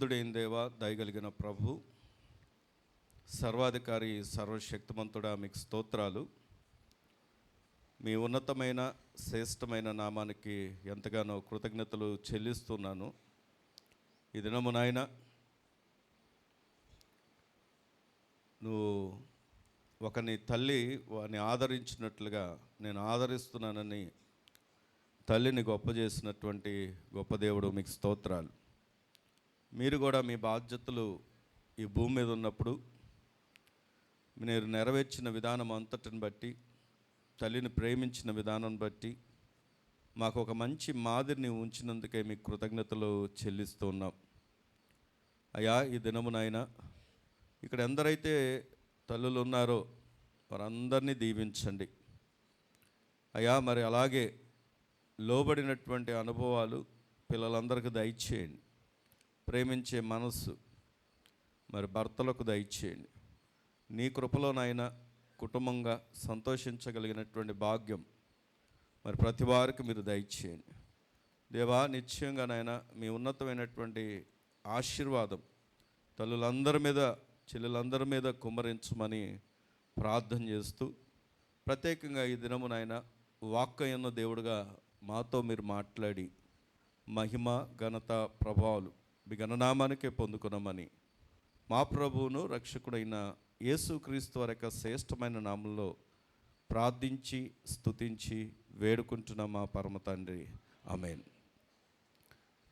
పరిశుద్ధుడైన దేవా, దయగలిగిన ప్రభు, సర్వాధికారి, సర్వశక్తిమంతుడా, మీకు స్తోత్రాలు. మీ ఉన్నతమైన శ్రేష్టమైన నామానికి ఎంతగానో కృతజ్ఞతలు చెల్లిస్తున్నాను. ఈ దినము నాయన, నువ్వు ఒకని తల్లి వాని ఆదరించినట్లుగా నేను ఆదరిస్తున్నానని తల్లిని గొప్ప చేసినటువంటి గొప్ప దేవుడు, మీకు స్తోత్రాలు. మీరు కూడా మీ బాధ్యతలు ఈ భూమి మీద ఉన్నప్పుడు మీరు నెరవేర్చిన విధానం అంతటిని బట్టి, తల్లిని ప్రేమించిన విధానం బట్టి మాకు ఒక మంచి మాదిరిని ఉంచినందుకే మీకు కృతజ్ఞతలు చెల్లిస్తూ ఉన్నాం. అయ్యా, ఈ దినమునైనా ఇక్కడ ఎందరైతే తల్లులు ఉన్నారో వారందరినీ దీవించండి అయ్యా. మరి అలాగే లోబడినటువంటి అనుభవాలు పిల్లలందరికీ దయచేయండి. ప్రేమించే మనస్సు మరి భర్తలకు దయచేయండి. నీ కృపలోనైనా కుటుంబంగా సంతోషించగలిగినటువంటి భాగ్యం మరి ప్రతి వారికి మీరు దయచేయండి దేవా. నిశ్చయంగానైనా మీ ఉన్నతమైనటువంటి ఆశీర్వాదం తల్లులందరి మీద, చెల్లెలందరి మీద కుమ్మరించమని ప్రార్థన చేస్తూ, ప్రత్యేకంగా ఈ దినమునైనా వాక్కు దేవుడుగా మాతో మీరు మాట్లాడి మహిమ, ఘనత, ప్రభావాలు మీ గణనామానికే పొందుకున్నామని మా ప్రభువును రక్షకుడైన యేసుక్రీస్తు వారి యొక్క శ్రేష్టమైన నామంలో ప్రార్థించి స్తుతించి వేడుకుంటున్న మా పరమ తండ్రి, ఆమేన్.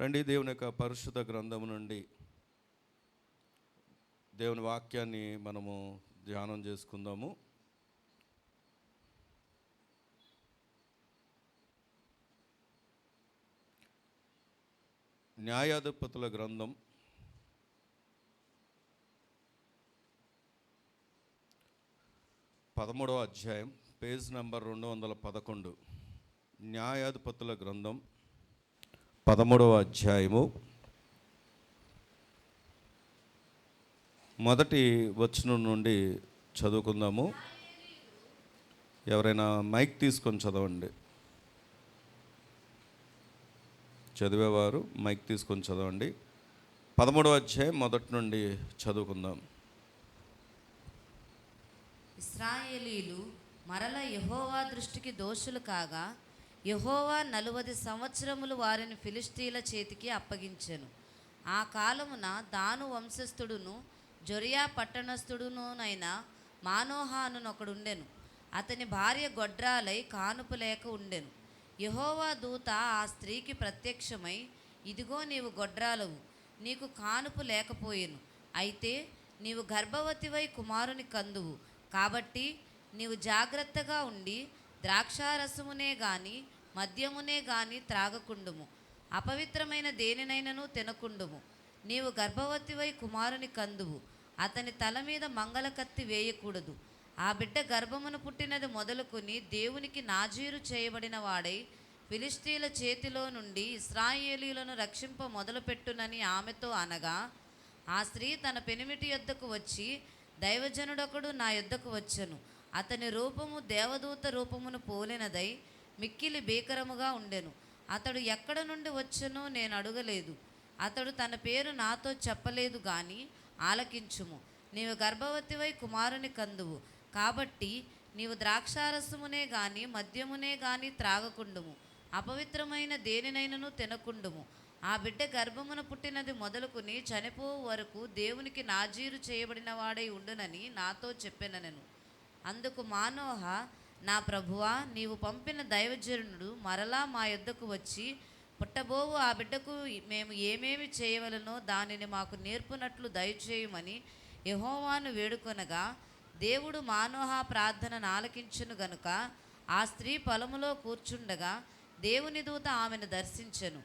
రండి, దేవుని యొక్క పరిశుద్ధ గ్రంథము నుండి దేవుని వాక్యాన్ని మనము ధ్యానం చేసుకుందాము. న్యాయాధిపతుల గ్రంథం 13వ అధ్యాయం, పేజ్ నంబర్ 211. న్యాయాధిపతుల గ్రంథం 13వ అధ్యాయము మొదటి వచనం నుండి చదువుకుందాము. ఎవరైనా మైక్ తీసుకొని చదవండి. చదివేవారు మైక్ తీసుకొని చదవండి. 13వ అధ్యాయం మొదటి నుండి చదువుకుందాం. ఇశ్రాయేలీలు మరల యెహోవా దృష్టికి దోషులు కాగా, యెహోవా 40 సంవత్సరములు వారిని ఫిలిష్తీయుల చేతికి అప్పగించెను. ఆ కాలమున దాను వంశస్థుడును జొరియా పట్టణస్థుడునైన మానోహానునొకడుండెను. అతని భార్య గొడ్రాలై కానుపు లేక ఉండెను. యెహోవా దూత ఆ స్త్రీకి ప్రత్యక్షమై, ఇదిగో నీవు గొడ్రాలవు, నీకు కానుపు లేకపోయెను, అయితే నీవు గర్భవతివై కుమారుని కందువు, కాబట్టి నీవు జాగ్రత్తగా ఉండి ద్రాక్షారసమునే గాని మద్యమునే గాని త్రాగకుండుము, అపవిత్రమైన దేనినైనను తినకుండుము. నీవు గర్భవతివై కుమారుని కందువు, అతని తల మీద మంగళకత్తి వేయకూడదు. ఆ బిడ్డ గర్భమును పుట్టినది మొదలుకొని దేవునికి నాజీరు చేయబడిన వాడై ఫిలిష్తీయుల చేతిలో నుండి ఇశ్రాయేలీయులను రక్షింప మొదలుపెట్టునని ఆమెతో అనగా, ఆ స్త్రీ తన పెనిమిటి యొద్దకు వచ్చి, దైవజనుడొకడు నా యొద్దకు వచ్చెను, అతని రూపము దేవదూత రూపమును పోలినదై మిక్కిలి భీకరముగా ఉండెను. అతడు ఎక్కడ నుండి వచ్చెనో నేను అడగలేదు, అతడు తన పేరు నాతో చెప్పలేదు గాని ఆలకించుము. నీవు గర్భవతివై కుమారుని కందువు, కాబట్టి నీవు ద్రాక్షారసమునే గాని మద్యమునే గాని త్రాగకుండుము, అపవిత్రమైన దేనినైనను తినకుండుము. ఆ బిడ్డ గర్భమున పుట్టినది మొదలుకొని చనిపో వరకు దేవునికి నాజీరు చేయబడిన వాడై ఉండునని నాతో చెప్పెననెను. అందుకు మానోహ, నా ప్రభువా, నీవు పంపిన దైవజనుడు మరలా మా యొద్దకు వచ్చి, పుట్టబోవు ఆ బిడ్డకు మేము ఏమేమి చేయవలనో దానిని మాకు నేర్పునట్లు దయచేయమని యెహోవాను వేడుకొనగా, దేవుడు మానోహ ప్రార్థనను ఆలకించును గనుక ఆ స్త్రీ పొలములో కూర్చుండగా దేవుని దూత ఆమెను దర్శించెను.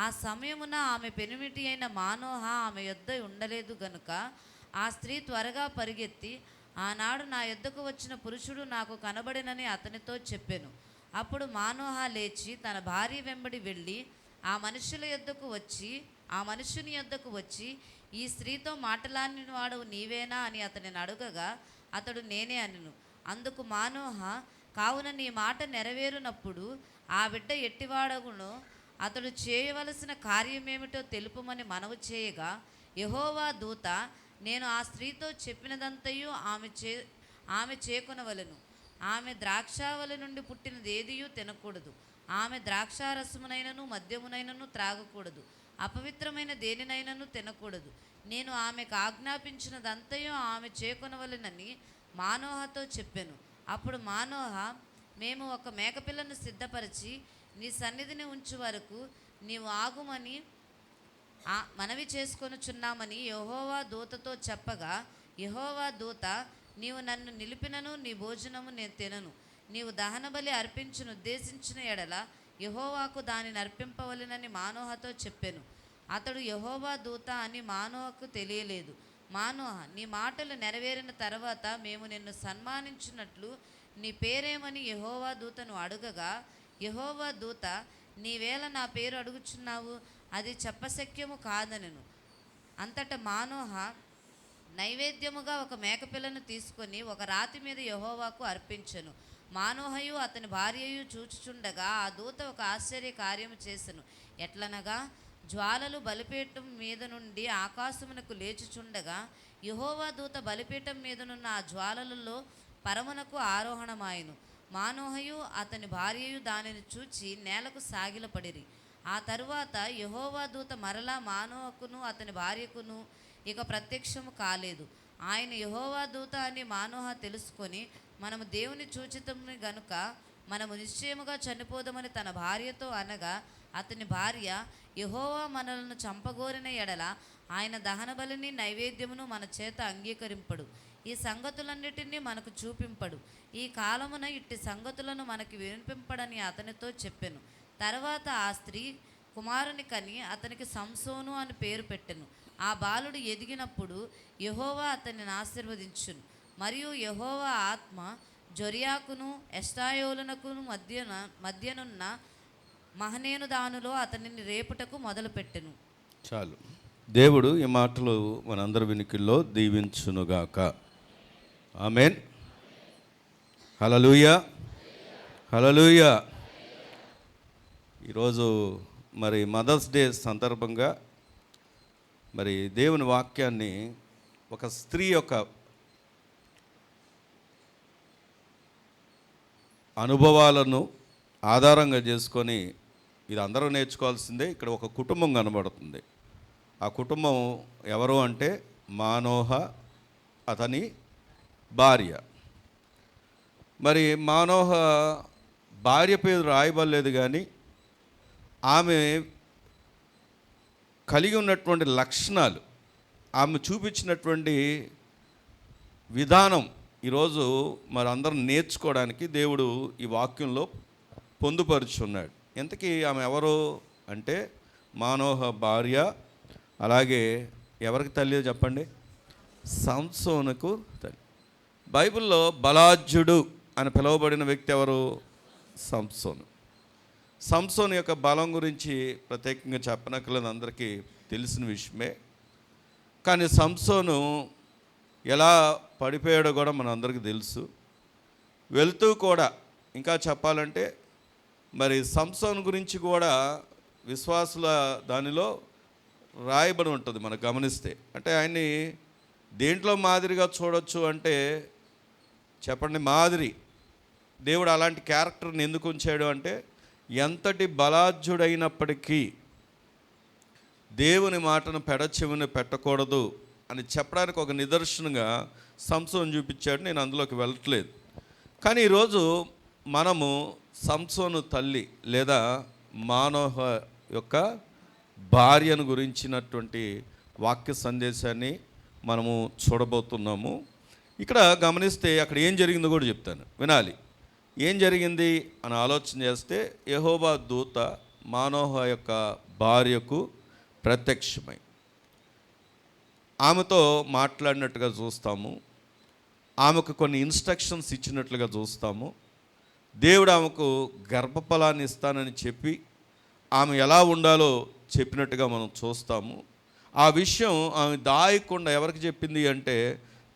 ఆ సమయమున ఆమె పెనిమిటి అయిన మానోహ ఆమె యొద్ద ఉండలేదు గనుక ఆ స్త్రీ త్వరగా పరిగెత్తి, ఆనాడు నా యొద్దకు వచ్చిన పురుషుడు నాకు కనబడినని అతనితో చెప్పెను. అప్పుడు మానోహ లేచి తన భార్య వెంబడి వెళ్ళి ఆ మనుషుని యొద్దకు వచ్చి ఈ స్త్రీతో మాటలాడిన వాడు నీవేనా అని అతనిని అడుగగా, అతడు నేనే అనెను. అందుకు మానోహ, కావున నీ మాట నెరవేరునప్పుడు ఆ బిడ్డ ఎట్టివాడగునో అతడు చేయవలసిన కార్యమేమిటో తెలుపుమని మనవి చేయగా, యెహోవా దూత, నేను ఆ స్త్రీతో చెప్పినదంతయు ఆమె చేకొనవలెను. ఆమె ద్రాక్షావళి నుండి పుట్టినదేదియూ తినకూడదు. ఆమె ద్రాక్షారసమునైనను మద్యమునైనను త్రాగకూడదు. అపవిత్రమైన దేనినైనను తినకూడదు. నేను ఆమెకు ఆజ్ఞాపించినదంతయు ఆమె చేకొనవలెనని మానోహతో చెప్పెను. అప్పుడు మానోహ, మేము ఒక మేకపిల్లను సిద్ధపరిచి నీ సన్నిధిని ఉంచు వరకు నీవు ఆగుమని మనవి చేసుకొనుచున్నామని యెహోవా దూతతో చెప్పగా, యెహోవా దూత, నీవు నన్ను నిలిపినను నీ భోజనము నేను తినను. నీవు దహనబలి అర్పించునుద్దేశించిన ఎడల యెహోవాకు దానిని అర్పింపవలెనని మానోహతో చెప్పెను. అతడు యెహోవా దూత అని మానోహకు తెలియలేదు. మానోహ, నీ మాటలు నెరవేరిన తర్వాత మేము నిన్ను సన్మానించున్నట్లు నీ పేరేమని యెహోవా దూతను అడుగగా, యెహోవా దూత, నీవేళ నా పేరు అడుగుచున్నావు? అది చెప్పశక్యము కాదనెను. అంతటా మానోహ నైవేద్యముగా ఒక మేకపిల్లను తీసుకొని ఒక రాతి మీద యెహోవాకు అర్పించెను. మానోహయు అతని భార్యయు చూచుచుండగా ఆ దూత ఒక ఆశ్చర్య కార్యము చేసెను. ఎట్లనగా, జ్వాలలు బలిపీఠం మీద నుండి ఆకాశమునకు లేచుచుండగా యెహోవా దూత బలిపీఠం మీదనున్న ఆ జ్వాలలలో పరమునకు ఆరోహణమాయెను. మానోహయు అతని భార్యయు దానిని చూచి నేలకు సాగిలపడిరి. ఆ తరువాత యెహోవా దూత మరలా మానోహకును అతని భార్యకును ఇక ప్రత్యక్షము కాలేదు. ఆయన యెహోవా దూత అని మానోహ తెలుసుకొని, మనము దేవుని చూచితముని గనుక మనము నిశ్చయముగా చనిపోదామని తన భార్యతో అనగా, అతని భార్య, యెహోవా మనలను చంపగోరిన ఎడల ఆయన దహనబలిని నైవేద్యమును మన చేత అంగీకరింపడు. ఈ సంగతులన్నిటినీ మనకు చూపింపడు. ఈ కాలమున ఇట్టి సంగతులను మనకి వినిపింపడని అతనితో చెప్పెను. తర్వాత ఆ స్త్రీ కుమారుని కని అతనికి సంసోను అని పేరు పెట్టెను. ఆ బాలుడు ఎదిగినప్పుడు యెహోవా అతనిని ఆశీర్వదించును. మరియు యెహోవా ఆత్మ జొరియాకును ఎష్టాయోలునకు మధ్యనున్న మహనేను దానులో అతనిని రేపుటకు మొదలుపెట్టెను. చాలు. దేవుడు ఈ మాటలు మనందరి వినికిల్లో దీవించునుగాక. ఆమేన్. హల్లెలూయా, హల్లెలూయా. ఈరోజు మరి మదర్స్ డే సందర్భంగా మరి దేవుని వాక్యాన్ని ఒక స్త్రీ యొక్క అనుభవాలను ఆధారంగా చేసుకొని, ఇది అందరూ నేర్చుకోవాల్సిందే. ఇక్కడ ఒక కుటుంబం కనబడుతుంది. ఆ కుటుంబం ఎవరు అంటే మానోహ, అతని భార్య. మరి మానోహ భార్య పేరు రాయబడలేదు, కానీ ఆమె కలిగి ఉన్నటువంటి లక్షణాలు, ఆమె చూపించినటువంటి విధానం ఈరోజు మరి అందరం నేర్చుకోవడానికి దేవుడు ఈ వాక్యంలో పొందుపరుచున్నాడు. ఇంతకీ ఆమె ఎవరు అంటే మానోహ భార్య. అలాగే ఎవరికి తల్లి చెప్పండి? సంసోనుకు తల్లి. బైబిల్లో బలాఢ్యుడు అని పిలువబడిన వ్యక్తి ఎవరు? సంసోను. సంసోను యొక్క బలం గురించి ప్రత్యేకంగా చెప్పనక్కర్లేదు, అందరికీ తెలిసిన విషయమే. కానీ సంసోను ఎలా పడిపోయాడో కూడా మనందరికీ తెలుసు. వెళ్తూ కూడా ఇంకా చెప్పాలంటే మరి సంసోను గురించి కూడా విశ్వాసుల దానిలో రాయబడి ఉంటుంది మనకు గమనిస్తే. అంటే ఆయన్ని దేంట్లో మాదిరిగా చూడొచ్చు అంటే చెప్పండి, మాదిరి. దేవుడు అలాంటి క్యారెక్టర్ని ఎందుకు ఉంచాడు అంటే, ఎంతటి బలాఢ్యుడైనప్పటికీ దేవుని మాటను పెడచెవిని పెట్టకూడదు అని చెప్పడానికి ఒక నిదర్శనంగా సంసోను చూపించాడు. నేను అందులోకి వెళ్ళట్లేదు. కానీ ఈరోజు మనము సంసోను తల్లి లేదా మానోహ యొక్క భార్యను గురించినటువంటి వాక్య సందేశాన్ని మనము చూడబోతున్నాము. ఇక్కడ గమనిస్తే అక్కడ ఏం జరిగిందో కూడా చెప్తాను, వినాలి. ఏం జరిగింది అని ఆలోచన చేస్తే, యెహోవా దూత మానోహ యొక్క భార్యకు ప్రత్యక్షమై ఆమెతో మాట్లాడినట్టుగా చూస్తాము. ఆమెకు కొన్ని ఇన్స్ట్రక్షన్స్ ఇచ్చినట్లుగా చూస్తాము. దేవుడు ఆమెకు గర్భఫలాన్ని ఇస్తానని చెప్పి ఆమె ఎలా ఉండాలో చెప్పినట్టుగా మనం చూస్తాము. ఆ విషయం ఆమె దాయకుండా ఎవరికి చెప్పింది అంటే,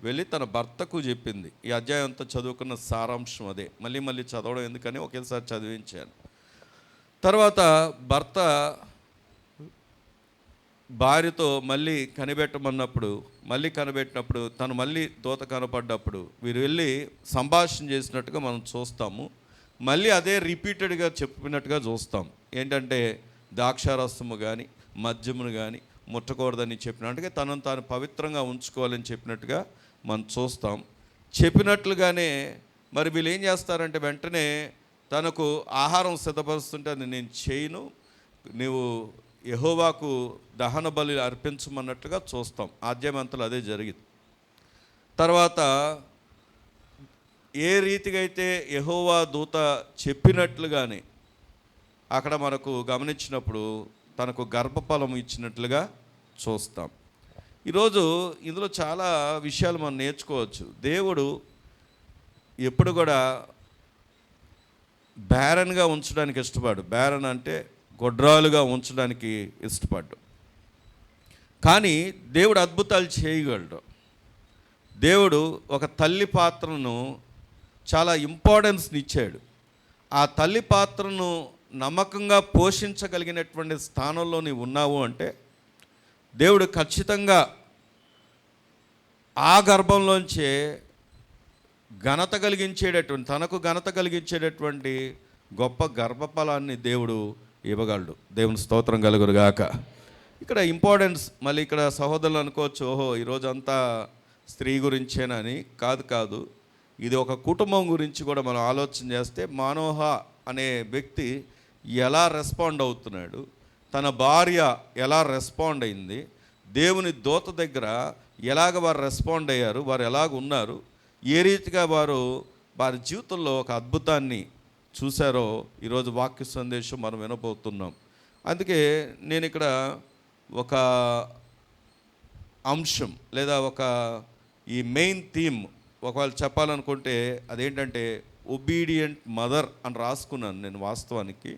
వెళ్ళి తన భర్తకు చెప్పింది. ఈ అధ్యాయం అంతా చదువుకున్న సారాంశం అదే. మళ్ళీ మళ్ళీ చదవడం ఎందుకని ఒకేసారి చదివించాను. తర్వాత భర్త భార్యతో మళ్ళీ కనిపెట్టినప్పుడు తను మళ్ళీ దూత కనపడ్డప్పుడు వీరు వెళ్ళి సంభాషణ చేసినట్టుగా మనం చూస్తాము. మళ్ళీ అదే రిపీటెడ్గా చెప్పినట్టుగా చూస్తాం. ఏంటంటే ద్రాక్షారసము కానీ మద్యమును కానీ ముట్టకూడదని చెప్పినట్టుగా తనను తాను పవిత్రంగా ఉంచుకోవాలని చెప్పినట్టుగా మనం చూస్తాం. చెప్పినట్లుగానే మరి వీళ్ళు ఏం చేస్తారంటే వెంటనే తనకు ఆహారం సిద్ధపరుస్తుంటే అది నేను చేయను, నీవు యెహోవాకు దహన బలి అర్పించమన్నట్టుగా చూస్తాం. ఆద్యమంతలు అదే జరిగింది. తర్వాత ఏ రీతిగా అయితే యెహోవా దూత చెప్పినట్లుగానే అక్కడ మనకు గమనించినప్పుడు తనకు గర్భఫలం ఇచ్చినట్లుగా చూస్తాం. ఈరోజు ఇందులో చాలా విషయాలు మనం నేర్చుకోవచ్చు. దేవుడు ఎప్పుడు కూడా బ్యారన్గా ఉంచడానికి ఇష్టపడు. బ్యారన్ అంటే గొడ్రాలుగా ఉంచడానికి ఇష్టపడ్డు. కానీ దేవుడు అద్భుతాలు చేయగలడు. దేవుడు ఒక తల్లి పాత్రను చాలా ఇంపార్టెన్స్ని ఇచ్చాడు. ఆ తల్లి పాత్రను నమ్మకంగా పోషించగలిగినటువంటి స్థానంలో నీవు ఉన్నావు అంటే దేవుడు ఖచ్చితంగా ఆ గర్భంలోంచే తనకు ఘనత కలిగించేటటువంటి గొప్ప గర్భఫలాన్ని దేవుడు ఇవ్వగలడు. దేవుని స్తోత్రం కలుగురుగాక. ఇక్కడ ఇంపార్టెన్స్ మళ్ళీ ఇక్కడ సహోదరులు అనుకోవచ్చు, ఓహో ఈరోజంతా స్త్రీ గురించేనని. కాదు, ఇది ఒక కుటుంబం గురించి కూడా మనం ఆలోచన చేస్తే మనోహ అనే వ్యక్తి ఎలా రెస్పాండ్ అవుతున్నాడు, తన భార్య ఎలా రెస్పాండ్ అయింది, దేవుని దూత దగ్గర ఎలాగ వారు రెస్పాండ్ అయ్యారు, వారు ఎలాగ ఉన్నారు, ఏ రీతిగా వారి జీవితంలో ఒక అద్భుతాన్ని చూశారో ఈరోజు వాక్య సందేశం మనం వినబోతున్నాం. అందుకే నేను ఇక్కడ ఒక అంశం లేదా ఈ మెయిన్ థీమ్ ఒకవేళ చెప్పాలనుకుంటే అదేంటంటే ఒబీడియంట్ మదర్ అని రాసుకున్నాను నేను వాస్తవానికి.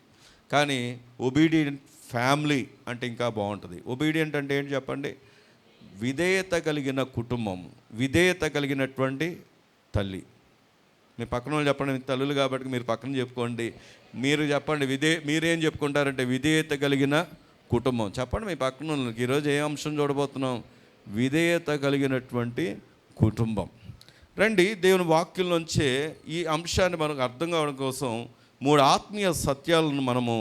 కానీ ఒబీడియంట్ ఫ్యామిలీ అంటే ఇంకా బాగుంటుంది. ఒబీడియంట్ అంటే ఏంటి చెప్పండి? విధేయత కలిగిన కుటుంబం, విధేయత కలిగినటువంటి తల్లి. మీ పక్కన వాళ్ళు చెప్పండి, మీ తల్లులు కాబట్టి మీరు పక్కన చెప్పుకోండి. మీరు చెప్పండి, మీరేం చెప్పుకుంటారంటే విధేయత కలిగిన కుటుంబం. చెప్పండి మీ పక్కన వాళ్ళకి. ఈరోజు ఏ అంశం చూడబోతున్నాం? విధేయత కలిగినటువంటి కుటుంబం. రండి, దేవుని వాక్యంలోంచే ఈ అంశాన్ని మనకు అర్థం కావడం కోసం 3 ఆత్మీయ సత్యాలను మనము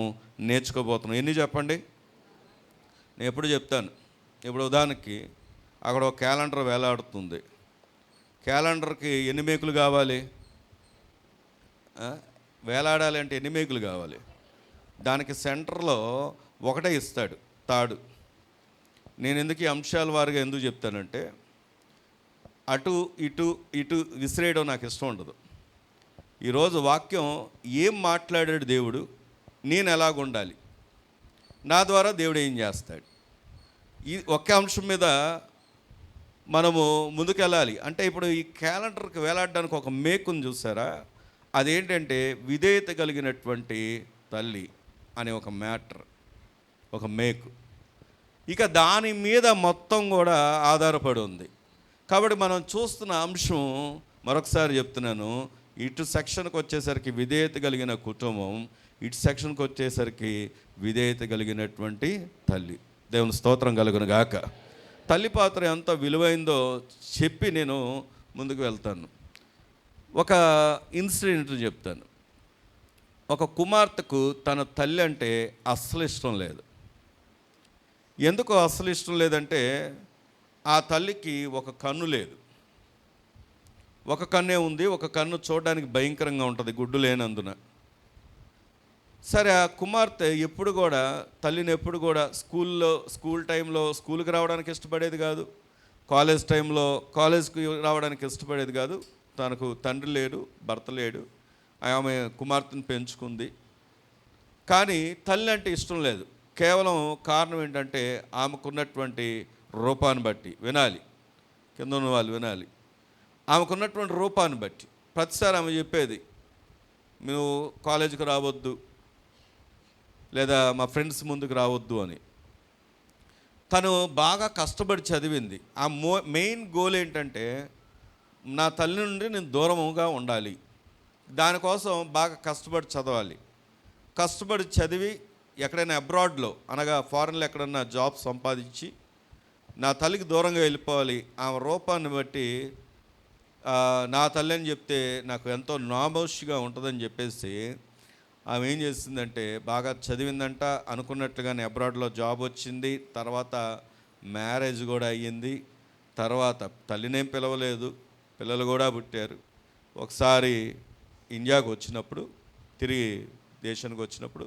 నేర్చుకోబోతున్నాం. ఎన్ని చెప్పండి? నేను ఎప్పుడు చెప్తాను. ఇప్పుడు ఉదాహరణకి అక్కడ ఒక క్యాలెండర్ వేలాడుతుంది. క్యాలెండర్కి ఎన్ని మేకులు కావాలి? వేలాడాలి అంటే ఎన్ని మేకులు కావాలి? దానికి సెంటర్లో ఒకటే ఇస్తాడు, తాడు. నేను ఎందుకు ఈ అంశాల వారిగా ఎందుకు చెప్తానంటే అటు ఇటు విసిరేయడం నాకు ఇష్టం ఉండదు. ఈరోజు వాక్యం ఏం మాట్లాడాడు దేవుడు, నేను ఎలాగుండాలి, నా ద్వారా దేవుడు ఏం చేస్తాడు, ఈ ఒక్క అంశం మీద మనము ముందుకెళ్ళాలి. అంటే ఇప్పుడు ఈ క్యాలెండర్కి వేలాడడానికి ఒక మేకుని చూసారా? అదేంటంటే విధేయత కలిగినటువంటి తల్లి అనే ఒక మ్యాటర్, ఒక మేకు. ఇక దాని మీద మొత్తం కూడా ఆధారపడి ఉంది. కాబట్టి మనం చూస్తున్న అంశం మరొకసారి చెప్తున్నాను. ఇటు సెక్షన్కి వచ్చేసరికి విధేయత కలిగిన కుటుంబం, ఇటు సెక్షన్కి వచ్చేసరికి విధేయత కలిగినటువంటి తల్లి. దేవుని స్తోత్రం కలుగును గాక. తల్లి పాత్ర ఎంత విలువైందో చెప్పి నేను ముందుకు వెళ్తాను. ఒక ఇన్సిడెంట్ చెప్తాను. ఒక కుమార్తెకు తన తల్లి అంటే అస్సలు ఇష్టం లేదు. ఎందుకు అస్సలు ఇష్టం లేదంటే ఆ తల్లికి ఒక కన్ను లేదు. ఒక కన్నే ఉంది, ఒక కన్ను చూడడానికి భయంకరంగా ఉంటుంది గుడ్డు లేనందున. సరే, ఆ కుమార్తె ఎప్పుడు కూడా తల్లిని ఎప్పుడు కూడా స్కూల్ టైంలో స్కూల్కి రావడానికి ఇష్టపడేది కాదు, కాలేజ్ టైంలో కాలేజ్కి రావడానికి ఇష్టపడేది కాదు. తనకు తండ్రి లేడు, భర్త లేడు, ఆమె కుమార్తెను పెంచుకుంది. కానీ తల్లి అంటే ఇష్టం లేదు. కేవలం కారణం ఏంటంటే ఆమెకున్నటువంటి రూపాన్ని బట్టి. వినాలి, కింద ఉన్న వాళ్ళు వినాలి. ఆమెకున్నటువంటి రూపాన్ని బట్టి ప్రతిసారి ఆమె చెప్పేది, నువ్వు కాలేజీకి రావద్దు, లేదా మా ఫ్రెండ్స్ ముందుకు రావద్దు అని. తను బాగా కష్టపడి చదివింది. ఆ మెయిన్ గోల్ ఏంటంటే నా తల్లి నుండి నేను దూరంగా ఉండాలి. దానికోసం బాగా కష్టపడి చదవాలి. కష్టపడి చదివి ఎక్కడైనా అబ్రాడ్లో అనగా ఫారెన్లో ఎక్కడన్నా జాబ్ సంపాదించి నా తల్లికి దూరంగా వెళ్ళిపోవాలి, ఆమె రూపాన్ని బట్టి నా తల్లి అని చెప్తే నాకు ఎంతో నామోషిగా ఉంటుందని చెప్పేసి ఆమె ఏం చేసిందంటే బాగా చదివిందంట, అనుకున్నట్లుగానే అబ్రాడ్లో జాబ్ వచ్చింది, తర్వాత మ్యారేజ్ కూడా అయ్యింది. తర్వాత తల్లినేం పిలవలేదు, పిల్లలు కూడా పుట్టారు. ఒకసారి ఇండియాకు వచ్చినప్పుడు, తిరిగి దేశానికి వచ్చినప్పుడు,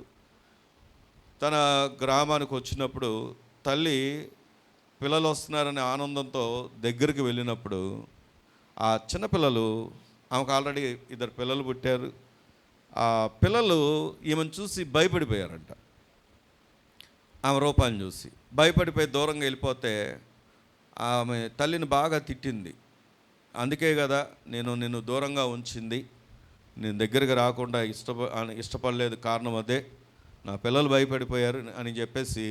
తన గ్రామానికి వచ్చినప్పుడు తల్లి పిల్లలు వస్తున్నారనే ఆనందంతో దగ్గరికి వెళ్ళినప్పుడు ఆ చిన్నపిల్లలు, ఆమెకు ఆల్రెడీ 2 పిల్లలు పుట్టారు, ఆ పిల్లలు ఈమెను చూసి భయపడిపోయారంట. ఆమె రూపాన్ని చూసి భయపడిపోయి దూరంగా వెళ్ళిపోతే ఆమె తల్లిని బాగా తిట్టింది. అందుకే కదా నేను నిన్ను దూరంగా ఉంచింది, నేను దగ్గరికి రాకుండా ఇష్టపడలేదు, కారణం అదే, నా పిల్లలు భయపడిపోయారు అని చెప్పేసి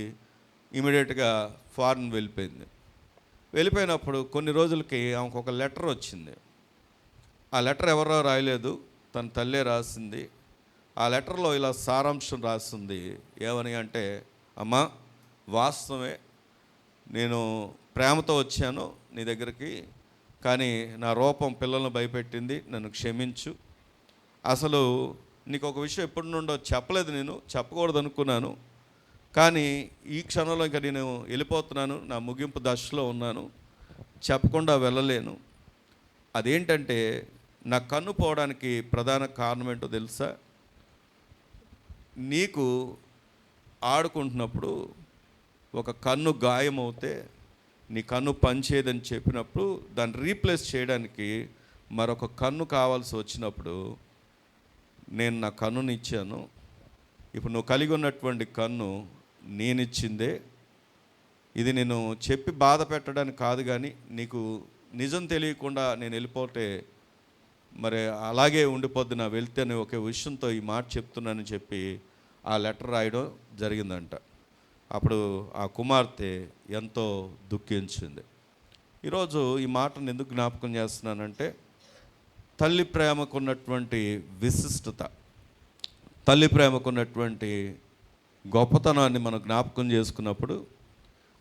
ఇమీడియట్గా ఫారెన్ వెళ్ళిపోయింది. వెళ్ళిపోయినప్పుడు కొన్ని రోజులకి ఆమెకు ఒక లెటర్ వచ్చింది. ఆ లెటర్ ఎవరో రాయలేదు, తన తల్లే రాసింది. ఆ లెటర్లో ఇలా సారాంశం రాసింది. ఏమని అంటే, అమ్మా వాస్తవమే, నేను ప్రేమతో వచ్చాను నీ దగ్గరికి, కానీ నా రూపం పిల్లలను భయపెట్టింది, నన్ను క్షమించు. అసలు నీకు ఒక విషయం ఎప్పటి నుండో చెప్పలేదు, నేను చెప్పకూడదు అనుకున్నాను, కానీ ఈ క్షణంలో ఇంకా నేను వెళ్ళిపోతున్నాను, నా ముగింపు దశలో ఉన్నాను, చెప్పకుండా వెళ్ళలేను. అదేంటంటే నా కన్ను పోవడానికి ప్రధాన కారణం ఏంటో తెలుసా? నీకు ఆడుకుంటున్నప్పుడు ఒక కన్ను గాయమవుతే నీ కన్ను పనిచేయదని చెప్పినప్పుడు దాన్ని రీప్లేస్ చేయడానికి మరొక కన్ను కావాల్సి వచ్చినప్పుడు నేను నా కన్నుని ఇచ్చాను. ఇప్పుడు నువ్వు కలిగి ఉన్నటువంటి కన్ను నేనిచ్చిందే. ఇది నేను చెప్పి బాధ పెట్టడానికి కాదు, కానీ నీకు నిజం తెలియకుండా నేను వెళ్ళిపోతే మరి అలాగే ఉండిపోద్ది నా వెళ్తే అని ఒకే విషయంతో ఈ మాట చెప్తున్నానని చెప్పి ఆ లెటర్ రాయడం జరిగిందంట. అప్పుడు ఆ కుమార్తె ఎంతో దుఃఖించింది. ఈరోజు ఈ మాటను ఎందుకు జ్ఞాపకం చేస్తున్నానంటే, తల్లి ప్రేమకున్నటువంటి విశిష్టత, తల్లి ప్రేమకున్నటువంటి గొప్పతనాన్ని మనం జ్ఞాపకం చేసుకున్నప్పుడు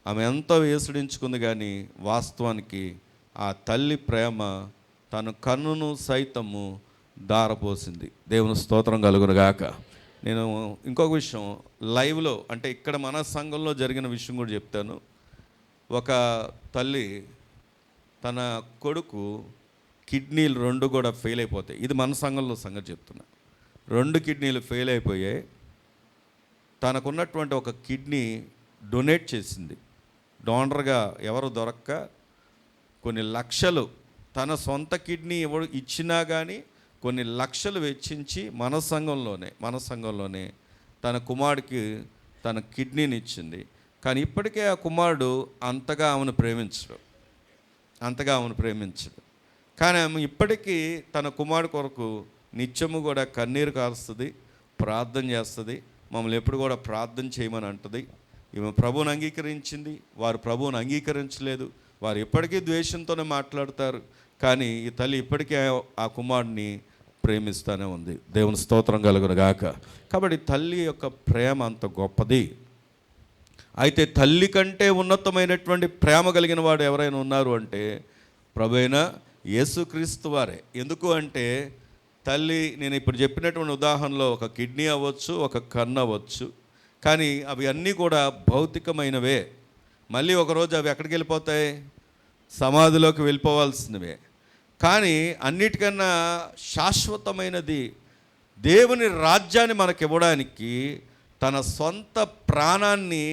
ఆమె ఎంతో వేసుడించుకుంది, కానీ వాస్తవానికి ఆ తల్లి ప్రేమ తన కన్నును సైతము దారపోసింది. దేవుని స్తోత్రం కలుగునుగాక. నేను ఇంకొక విషయం లైవ్లో, అంటే ఇక్కడ మన సంఘంలో జరిగిన విషయం కూడా చెప్తాను. ఒక తల్లి తన కొడుకు కిడ్నీలు 2 కూడా ఫెయిల్ అయిపోతాయి. ఇది మన సంఘంలో సంగతి చెప్తున్నా. 2 కిడ్నీలు ఫెయిల్ అయిపోయాయి. తనకున్నటువంటి ఒక కిడ్నీ డొనేట్ చేసింది. డోనర్గా ఎవరు దొరక్క కొన్ని లక్షలు, తన సొంత కిడ్నీ ఎవరు ఇచ్చినా కానీ కొన్ని లక్షలు వెచ్చించి మన సంఘంలోనే తన కుమారుడికి తన కిడ్నీని ఇచ్చింది. కానీ ఇప్పటికే ఆ కుమారుడు అంతగా ఆమెను ప్రేమించడు. కానీ ఆమె ఇప్పటికీ తన కుమారుడు కొరకు నిత్యము కూడా కన్నీరు కారుస్తుంది, ప్రార్థన చేస్తుంది, మమ్మల్ని ఎప్పుడు కూడా ప్రార్థన చేయమని అంటుంది. ఈమె ప్రభువుని అంగీకరించింది, వారు ప్రభువుని అంగీకరించలేదు, వారు ఇప్పటికీ ద్వేషంతోనే మాట్లాడతారు. కానీ ఈ తల్లి ఇప్పటికీ ఆ కుమారుడిని ప్రేమిస్తూనే ఉంది. దేవుని స్తోత్రం కలుగునుగాక. కాబట్టి తల్లి యొక్క ప్రేమ అంత గొప్పది. అయితే తల్లి కంటే ఉన్నతమైనటువంటి ప్రేమ కలిగిన వాడు ఎవరైనా ఉన్నారు అంటే ప్రభువైన యేసుక్రీస్తు వారే. ఎందుకు అంటే తల్లి, నేను ఇప్పుడు చెప్పినటువంటి ఉదాహరణలో ఒక కిడ్నీ అవ్వచ్చు, ఒక కన్ను అవ్వచ్చు, కానీ అవి అన్నీ కూడా భౌతికమైనవే. మళ్ళీ ఒకరోజు అవి ఎక్కడికి వెళ్ళిపోతాయి? సమాధిలోకి వెళ్ళిపోవాల్సినవే. కానీ అన్నిటికన్నా శాశ్వతమైనది, దేవుని రాజ్యాన్ని మనకి ఇవ్వడానికి, తన సొంత ప్రాణాన్ని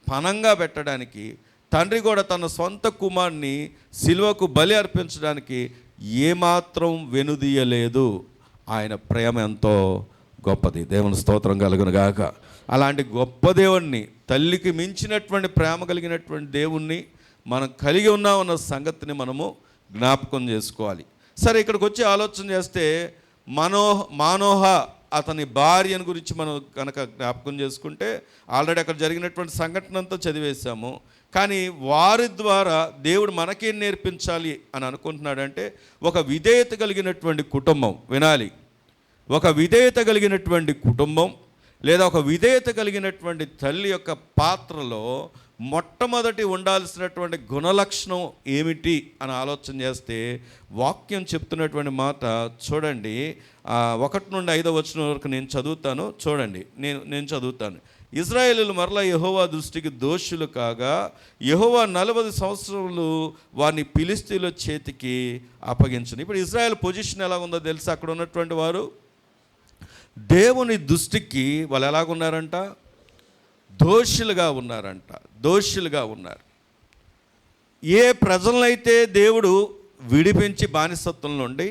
పణంగా పెట్టడానికి తండ్రి కూడా తన సొంత కుమారుని సిలువకు బలి అర్పించడానికి ఏమాత్రం వెనుదీయలేదు. ఆయన ప్రేమ ఎంతో గొప్పది. దేవుని స్తోత్రం కలుగునుగాక. అలాంటి గొప్ప దేవుణ్ణి, తల్లికి మించినటువంటి ప్రేమ కలిగినటువంటి దేవుణ్ణి మనం కలిగి ఉన్నామన్న సంగతిని మనము జ్ఞాపకం చేసుకోవాలి. సరే, ఇక్కడికి వచ్చి ఆలోచన చేస్తే మానోహ అతని భార్యను గురించి మనం కనుక జ్ఞాపకం చేసుకుంటే ఆల్రెడీ అక్కడ జరిగినటువంటి సంఘటన అంతా చదివేశాము. కానీ వారి ద్వారా దేవుడు మనకేం నేర్పించాలి అని అనుకుంటున్నాడంటే, ఒక విధేయత కలిగినటువంటి కుటుంబం, వినాలి, ఒక విధేయత కలిగినటువంటి కుటుంబం లేదా ఒక విధేయత కలిగినటువంటి తల్లి యొక్క పాత్రలో మొట్టమొదటి ఉండాల్సినటువంటి గుణలక్షణం ఏమిటి అని ఆలోచన చేస్తే వాక్యం చెప్తున్నటువంటి మాట చూడండి. 1 నుండి 5వ వచనం వరకు నేను చదువుతాను, చూడండి. నేను చదువుతాను. ఇశ్రాయేలీయులు మరలా యెహోవా దృష్టికి దోషులు కాగా యెహోవా 40 సంవత్సరములు వారిని ఫిలిష్తీయుల చేతికి అప్పగించను. ఇప్పుడు ఇశ్రాయేల్ పొజిషన్ ఎలా ఉందో తెలుసా? అక్కడ ఉన్నటువంటి వారు దేవుని దృష్టికి వాళ్ళు ఎలాగున్నారంట? దోషులుగా ఉన్నారంట. దోషులుగా ఉన్నారు. ఏ ప్రజలనైతే దేవుడు విడిపించి బానిసత్వం నుండి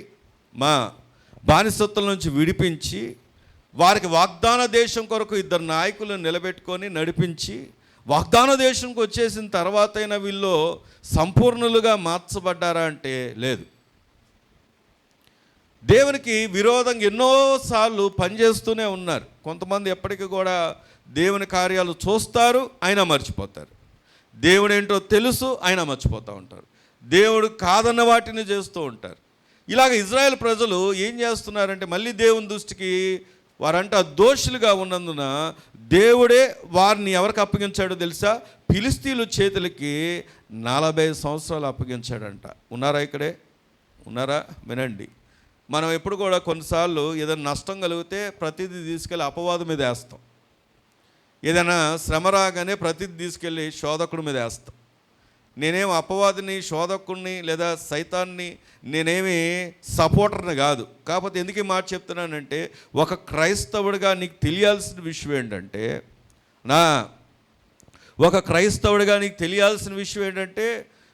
బానిసత్వం నుంచి విడిపించి వారికి వాగ్దాన దేశం కొరకు 2 నాయకులను నిలబెట్టుకొని నడిపించి వాగ్దాన దేశంకి వచ్చేసిన తర్వాతైనా వీళ్ళు సంపూర్ణులుగా మార్చబడ్డారా అంటే లేదు. దేవునికి విరోధంగా ఎన్నోసార్లు పనిచేస్తూనే ఉన్నారు. కొంతమంది ఎప్పటికీ కూడా దేవుని కార్యాలు చూస్తారు, అయినా మర్చిపోతారు. దేవుడు ఏంటో తెలుసు, అయినా మర్చిపోతూ ఉంటారు. దేవుడు కాదన్న వాటిని చేస్తూ ఉంటారు. ఇలాగ ఇజ్రాయెల్ ప్రజలు ఏం చేస్తున్నారంటే మళ్ళీ దేవుని దృష్టికి వారంట దోషులుగా ఉన్నందున దేవుడే వారిని ఎవరికి అప్పగించాడో తెలుసా? ఫిలిష్తీయుల చేతులకి 40 సంవత్సరాలు అప్పగించాడంట. ఉన్నారా? ఇక్కడే ఉన్నారా? వినండి. మనం ఎప్పుడు కూడా కొన్నిసార్లు ఏదైనా నష్టం కలిగితే ప్రతిదీ తీసుకెళ్ళి అపవాదం మీద వేస్తాం. ఏదైనా శ్రమ రాగానే ప్రతిదీ తీసుకెళ్ళి శోధకుడి మీద వేస్తాం. నేనేం అపవాదిని, శోధకుడిని లేదా సైతాన్ని నేనేమి సపోర్టర్ని కాదు. కాకపోతే ఎందుకు ఈ మాట చెప్తున్నానంటే ఒక క్రైస్తవుడిగా నీకు తెలియాల్సిన విషయం ఏంటంటే ఒక క్రైస్తవుడిగా నీకు తెలియాల్సిన విషయం ఏంటంటే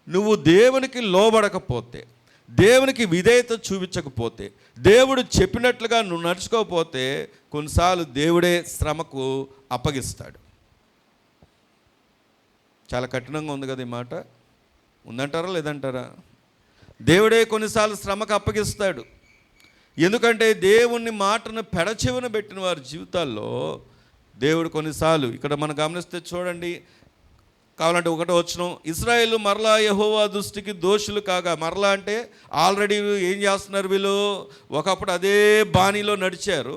నువ్వు దేవునికి లోబడకపోతే, దేవునికి విధేయత చూపించకపోతే, దేవుడు చెప్పినట్లుగా నువ్వు నడుచుకోకపోతే కొన్నిసార్లు దేవుడే శ్రమకు అప్పగిస్తాడు. చాలా కఠినంగా ఉంది కదా ఈ మాట. ఉందంటారా లేదంటారా? దేవుడే కొన్నిసార్లు శ్రమకు అప్పగిస్తాడు. ఎందుకంటే దేవుని మాటను పెడచెవిన పెట్టిన వారి జీవితాల్లో దేవుడు కొన్నిసార్లు, ఇక్కడ మనం గమనిస్తే చూడండి, కావాలంటే 1వ వచనం, ఇశ్రాయేలు మరలా యెహోవా దృష్టికి దోషులు కాగా. మరలా అంటే ఆల్రెడీ ఏం చేస్తున్నారు వీళ్ళు? ఒకప్పుడు అదే బాణీలో నడిచారు.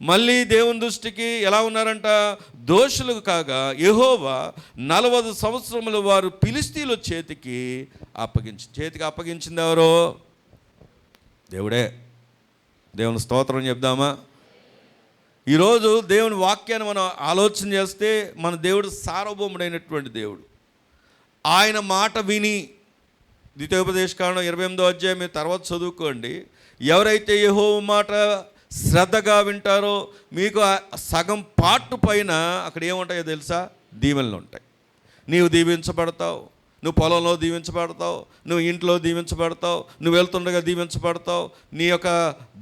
మళ్ళీ దేవుని దృష్టికి ఎలా ఉన్నారంట? దోషులు కాగా యెహోవా 40 సంవత్సరములు వారు ఫిలిష్తీయుల చేతికి అప్పగించింది ఎవరో? దేవుడే. దేవుని స్తోత్రం చెప్దామా? ఈరోజు దేవుని వాక్యాన్ని మనం ఆలోచన చేస్తే మన దేవుడు సార్వభౌముడైనటువంటి దేవుడు. ఆయన మాట విని, ద్వితీయోపదేశకాండం 28వ అధ్యాయం మీరు తర్వాత చదువుకోండి. ఎవరైతే యెహోవా మాట శ్రద్ధగా వింటారో మీకు సగం పార్ట్ పైన అక్కడ ఏముంటాయో తెలుసా? దీవెనలు ఉంటాయి. నీవు దీవించబడతావు, నువ్వు పొలంలో దీవించబడతావు, నువ్వు ఇంట్లో దీవించబడతావు, నువ్వు వెళ్తుండగా దీవించబడతావు, నీ యొక్క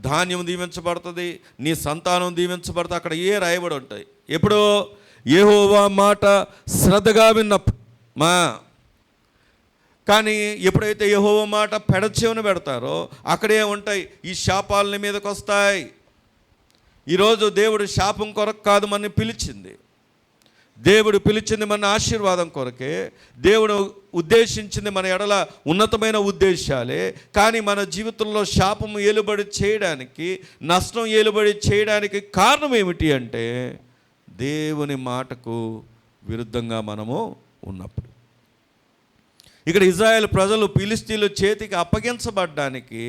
ధాన్యం దీవించబడుతుంది, నీ సంతానం దీవించబడుతుంది. అక్కడ రాయబడి ఉంటాయి. ఎప్పుడు? యెహోవా మాట శ్రద్ధగా విన్నప్పుడు. కానీ ఎప్పుడైతే యెహోవా మాట పెడచెవిన పెడతారో అక్కడే ఉంటాయి, ఈ శాపాలని మీదకి వస్తాయి. ఈరోజు దేవుడు శాపం కొరకు కాదు మనని పిలిచింది. దేవుడు పిలిచింది మన ఆశీర్వాదం కొరకే. దేవుడు ఉద్దేశించింది మన ఎడల ఉన్నతమైన ఉద్దేశాలే. కానీ మన జీవితంలో శాపం ఏలుబడి చేయడానికి, నష్టం ఏలుబడి చేయడానికి కారణం ఏమిటి అంటే దేవుని మాటకు విరుద్ధంగా మనము ఉన్నప్పుడు. ఇక్కడ ఇశ్రాయేలు ప్రజలు ఫిలిష్తీయుల చేతికి అప్పగించబడ్డానికి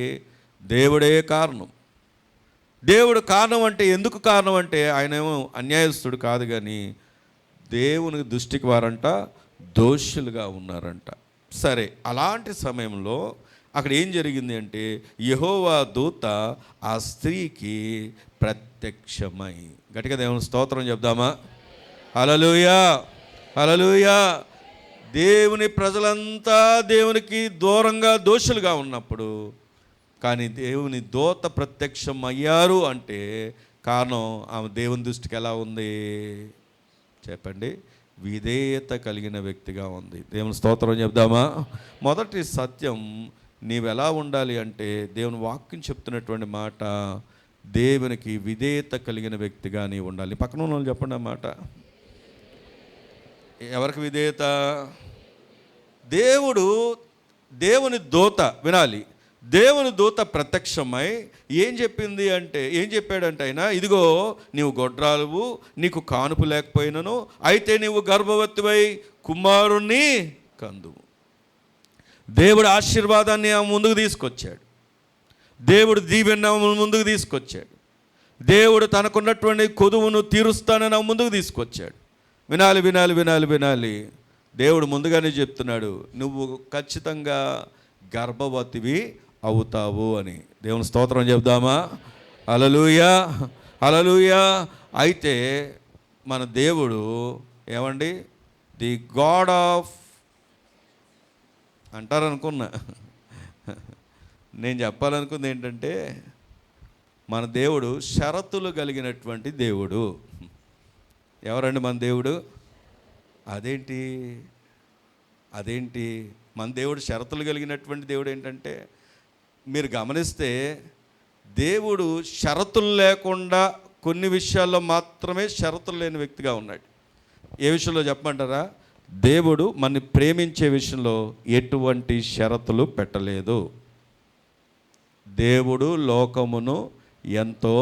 దేవుడే కారణం. దేవుడు కారణం అంటే ఎందుకు కారణం అంటే ఆయన ఏమో అన్యాయస్తుడు కాదు, కానీ దేవుని దృష్టికి వారంట దోషులుగా ఉన్నారంట. సరే, అలాంటి సమయంలో అక్కడ ఏం జరిగింది అంటే యెహోవా దూత ఆ స్త్రీకి ప్రత్యక్షమై, గట్టిగా దేవుని స్తోత్రం చెప్దామా? హల్లెలూయా, హల్లెలూయా. దేవుని ప్రజలంతా దేవునికి దూరంగా దోషులుగా ఉన్నప్పుడు కానీ దేవుని దూత ప్రత్యక్షం అయ్యారు అంటే కారణం ఆమె దేవుని దృష్టికి ఎలా ఉంది చెప్పండి? విధేయత కలిగిన వ్యక్తిగా ఉంది. దేవుని స్తోత్రం చెప్దామా? మొదటి సత్యం నీవు ఎలా ఉండాలి అంటే దేవుని వాక్యం చెప్తున్నటువంటి మాట, దేవునికి విధేయత కలిగిన వ్యక్తిగా నీవు ఉండాలి. పక్కన ఉన్న వాళ్ళు చెప్పండి ఆ మాట. ఎవరికి విధేయత? దేవుని దూత వినాలి. దేవుని దూత ప్రత్యక్షమై ఏం చెప్పాడంటే ఆయన, ఇదిగో నీవు గొడ్రాలువు, నీకు కానుపు లేకపోయినను, అయితే నీవు గర్భవతివై కుమారుణ్ణి కందువు. దేవుడు ఆశీర్వాదాన్ని ఆమె ముందుకు తీసుకొచ్చాడు. దేవుడు దీవెన ముందుకు తీసుకొచ్చాడు. దేవుడు తనకున్నటువంటి కొదువును తీరుస్తానని ఆమె ముందుకు తీసుకొచ్చాడు. వినాలి. దేవుడు ముందుగానే చెప్తున్నాడు, నువ్వు ఖచ్చితంగా గర్భవతివి అవుతావు అని. దేవుని స్తోత్రం చెప్దామా? హల్లెలూయా. అయితే మన దేవుడు ఏమండి, ది గాడ్ ఆఫ్ అంటారనుకున్నా. నేను చెప్పాలనుకుంది ఏంటంటే, మన దేవుడు షరతులు కలిగినటువంటి దేవుడు. ఎవరండి మన దేవుడు? అదేంటి మన దేవుడు షరతులు కలిగినటువంటి దేవుడు ఏంటంటే, మీరు గమనిస్తే దేవుడు షరతులు లేకుండా కొన్ని విషయాల్లో మాత్రమే షరతులు లేని వ్యక్తిగా ఉన్నాడు. ఏ విషయంలో చెప్పమంటారా? దేవుడు మనని ప్రేమించే విషయంలో ఎటువంటి షరతులు పెట్టలేదు. దేవుడు లోకమును ఎంతో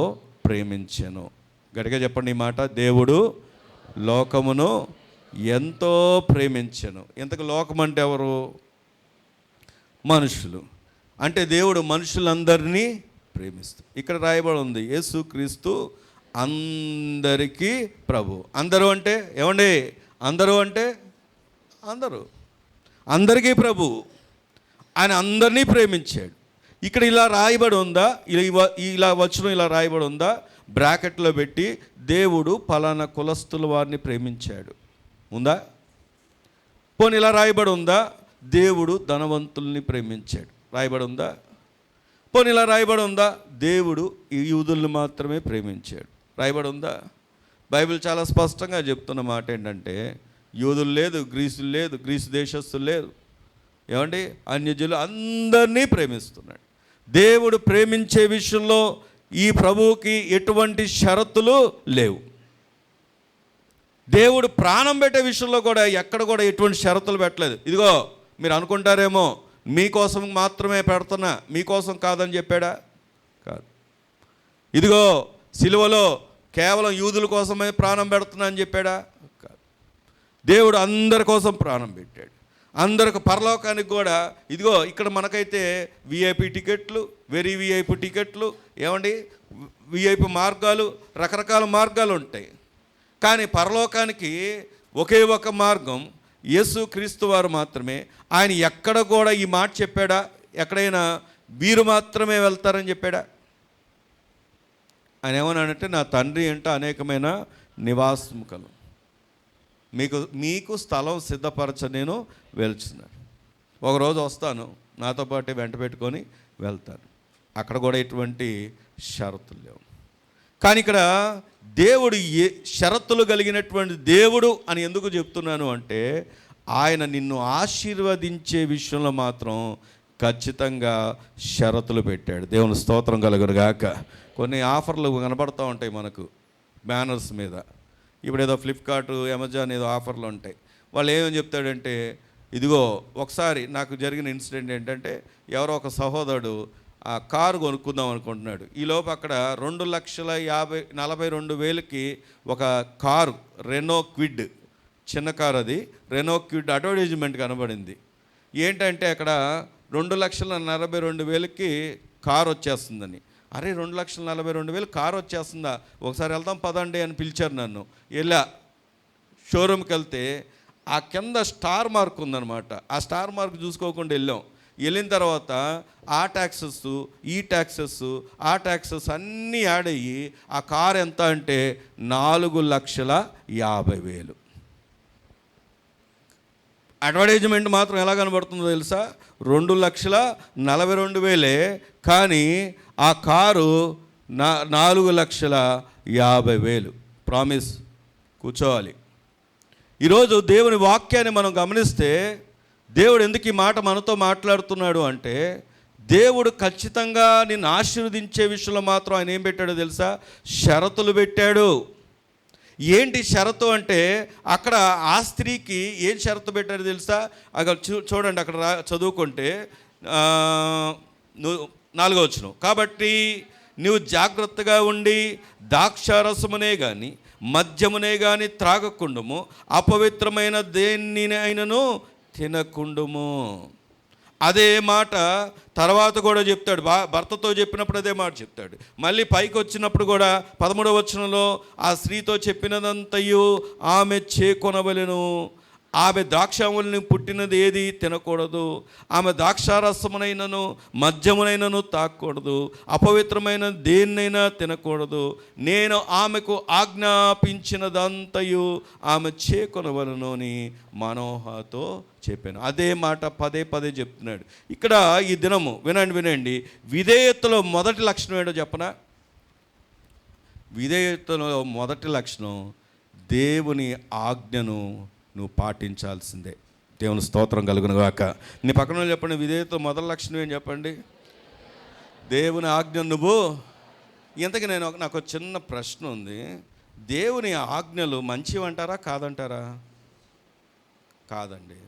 ప్రేమించెను. గట్టిగా చెప్పండి ఈ మాట. దేవుడు లోకమును ఎంతో ప్రేమించెను. ఇంతకు లోకం అంటే ఎవరు? మనుషులు. అంటే దేవుడు మనుషులందరినీ ప్రేమిస్తూ, ఇక్కడ రాయబడి ఉంది, యేసుక్రీస్తు అందరికీ ప్రభు. అందరూ అంటే ఏమండి? అందరూ అంటే అందరికీ ప్రభు. ఆయన అందరినీ ప్రేమించాడు. ఇక్కడ ఇలా రాయబడి ఉందా? ఇలా వచనం ఇలా రాయబడి ఉందా? బ్రాకెట్లో పెట్టి దేవుడు పలానా కులస్తుల వారిని ప్రేమించాడు ఉందా? పోనీ ఇలా రాయబడి ఉందా? దేవుడు ధనవంతుల్ని ప్రేమించాడు రాయబడి ఉందా? పోనీ ఇలా రాయబడి ఉందా? దేవుడు ఈ యూదుల్ని మాత్రమే ప్రేమించాడు రాయబడి ఉందా? బైబిల్ చాలా స్పష్టంగా చెప్తున్న మాట ఏంటంటే, యూదులు లేదు, గ్రీసులు లేదు, గ్రీసు దేశస్తులు లేదు, ఏమండి, అన్యజనులు అందరినీ ప్రేమిస్తున్నాడు. దేవుడు ప్రేమించే విషయంలో ఈ ప్రభువుకి ఎటువంటి షరతులు లేవు. దేవుడు ప్రాణం పెట్టే విషయంలో కూడా ఎక్కడ కూడా ఎటువంటి షరతులు పెట్టలేదు. ఇదిగో మీరు అనుకుంటారేమో మీకోసం మాత్రమే పెడుతున్నా, మీకోసం కాదని చెప్పాడా? కాదు. ఇదిగో సిలువలో కేవలం యూదుల కోసమే ప్రాణం పెడుతున్నా అని చెప్పాడా? కాదు. దేవుడు అందరి కోసం ప్రాణం పెట్టాడు. అందరికి పరలోకానికి కూడా ఇదిగో ఇక్కడ మనకైతే విఐపి టికెట్లు, వెరీ విఐపి టికెట్లు, ఏమండి, విఐపి మార్గాలు, రకరకాల మార్గాలు ఉంటాయి. కానీ పరలోకానికి ఒకే ఒక మార్గం, యేసుక్రీస్తు వారు మాత్రమే. ఆయన ఎక్కడ కూడా ఈ మాట చెప్పాడా? ఎక్కడైనా వీరు మాత్రమే వెళ్తారని చెప్పాడా? ఆయన ఏమన్నాడంటే, నా తండ్రి అంటే అనేకమైన నివాసముకలు, మీకు స్థలం సిద్ధపరచ నేను వెళ్తున్నాను. ఒకరోజు వస్తాను, నాతో పాటు వెంట పెట్టుకొని వెళ్తాను. అక్కడ కూడా ఎటువంటి షరతులు లేవు. కానీ ఇక్కడ దేవుడు షరతులు కలిగినటువంటి దేవుడు అని ఎందుకు చెప్తున్నాను అంటే, ఆయన నిన్ను ఆశీర్వదించే విషయంలో మాత్రం ఖచ్చితంగా షరతులు పెట్టాడు. దేవుని స్తోత్రం కలుగునుగాక. కొన్ని ఆఫర్లు కనబడుతూ ఉంటాయి మనకు బ్యానర్స్ మీద. ఇప్పుడు ఏదో ఫ్లిప్కార్ట్, అమెజాన్ ఏదో ఆఫర్లు ఉంటాయి. వాళ్ళు ఏమని చెప్తాడంటే, ఇదిగో ఒకసారి నాకు జరిగిన ఇన్సిడెంట్ ఏంటంటే, ఎవరో ఒక సహోదరుడు ఆ కారు కొనుక్కుందాం అనుకుంటున్నాడు. ఈలోపు అక్కడ 2,42,000కి ఒక కారు, రెనో క్విడ్, చిన్న కారు, అది రెనో క్విడ్ అడ్వర్టైజ్మెంట్ కనబడింది. ఏంటంటే అక్కడ 2,42,000కి కారు వచ్చేస్తుందని. అరే 2,42,000 కారు వచ్చేస్తుందా, ఒకసారి వెళ్దాం పదండి అని పిలిచారు నన్ను. ఇలా షోరూమ్కి వెళ్తే ఆ కింద స్టార్ మార్క్ ఉందన్నమాట. ఆ స్టార్ మార్క్ చూసుకోకుండా వెళ్ళాం. వెళ్ళిన తర్వాత ఆ ట్యాక్సెస్, ఈ ట్యాక్సెస్, ఆ ట్యాక్సెస్ అన్నీ యాడ్ అయ్యి ఆ కారు ఎంత అంటే 4,50,000. అడ్వర్టైజ్మెంట్ మాత్రం ఎలా కనబడుతుందో తెలుసా? 2,42,000, కానీ ఆ కారు 4,50,000. ప్రామిస్, కూర్చోవాలి. ఈరోజు దేవుని వాక్యాన్ని మనం గమనిస్తే, దేవుడు ఎందుకు ఈ మాట మనతో మాట్లాడుతున్నాడు అంటే, దేవుడు ఖచ్చితంగా నిన్ను ఆశీర్వదించే విషయంలో మాత్రం ఆయన ఏం పెట్టాడో తెలుసా? షరతులు పెట్టాడు. ఏంటి షరతు అంటే, అక్కడ ఆ స్త్రీకి ఏం షరతు పెట్టాడు తెలుసా? అక్కడ చూడండి, అక్కడ చదువుకుంటే నువ్వు 4వ వచనం, కాబట్టి నువ్వు జాగ్రత్తగా ఉండి ద్రాక్షారసమునే కానీ మద్యమునే కానీ త్రాగకుండుము, అపవిత్రమైన దేనినైనను తినకుండుము. అదే మాట తర్వాత కూడా చెప్తాడు. భర్తతో చెప్పినప్పుడు అదే మాట చెప్తాడు. మళ్ళీ పైకి వచ్చినప్పుడు కూడా 13వ వచనంలో ఆ స్త్రీతో చెప్పినదంతయు ఆమె చేకొనవలెను. ఆమె ద్రాక్షావళిని పుట్టినది ఏది తినకూడదు, ఆమె ద్రాక్షారసమునైనను మద్యమునైనను తాకూడదు, అపవిత్రమైన దేన్నైనా తినకూడదు. నేను ఆమెకు ఆజ్ఞాపించినదంతయు ఆమె చేకొనవలను అని మనోహతో చెప్పాను. అదే మాట పదే పదే చెప్తున్నాడు. ఇక్కడ ఈ దినము వినండి, విధేయతలో మొదటి లక్షణం ఏంటో చెప్పనా? విధేయతలో మొదటి లక్షణం దేవుని ఆజ్ఞను నువ్వు పాటించాల్సిందే. దేవుని స్తోత్రం కలుగును గాక. నీ పక్కన చెప్పండి, విధేయత మొదటి లక్షణం ఏం చెప్పండి? దేవుని ఆజ్ఞ నువ్వు. ఇంతకీ నాకు ఒక చిన్న ప్రశ్న ఉంది. దేవుని ఆజ్ఞలు మంచివి అంటారా కాదంటారా? కాదండి.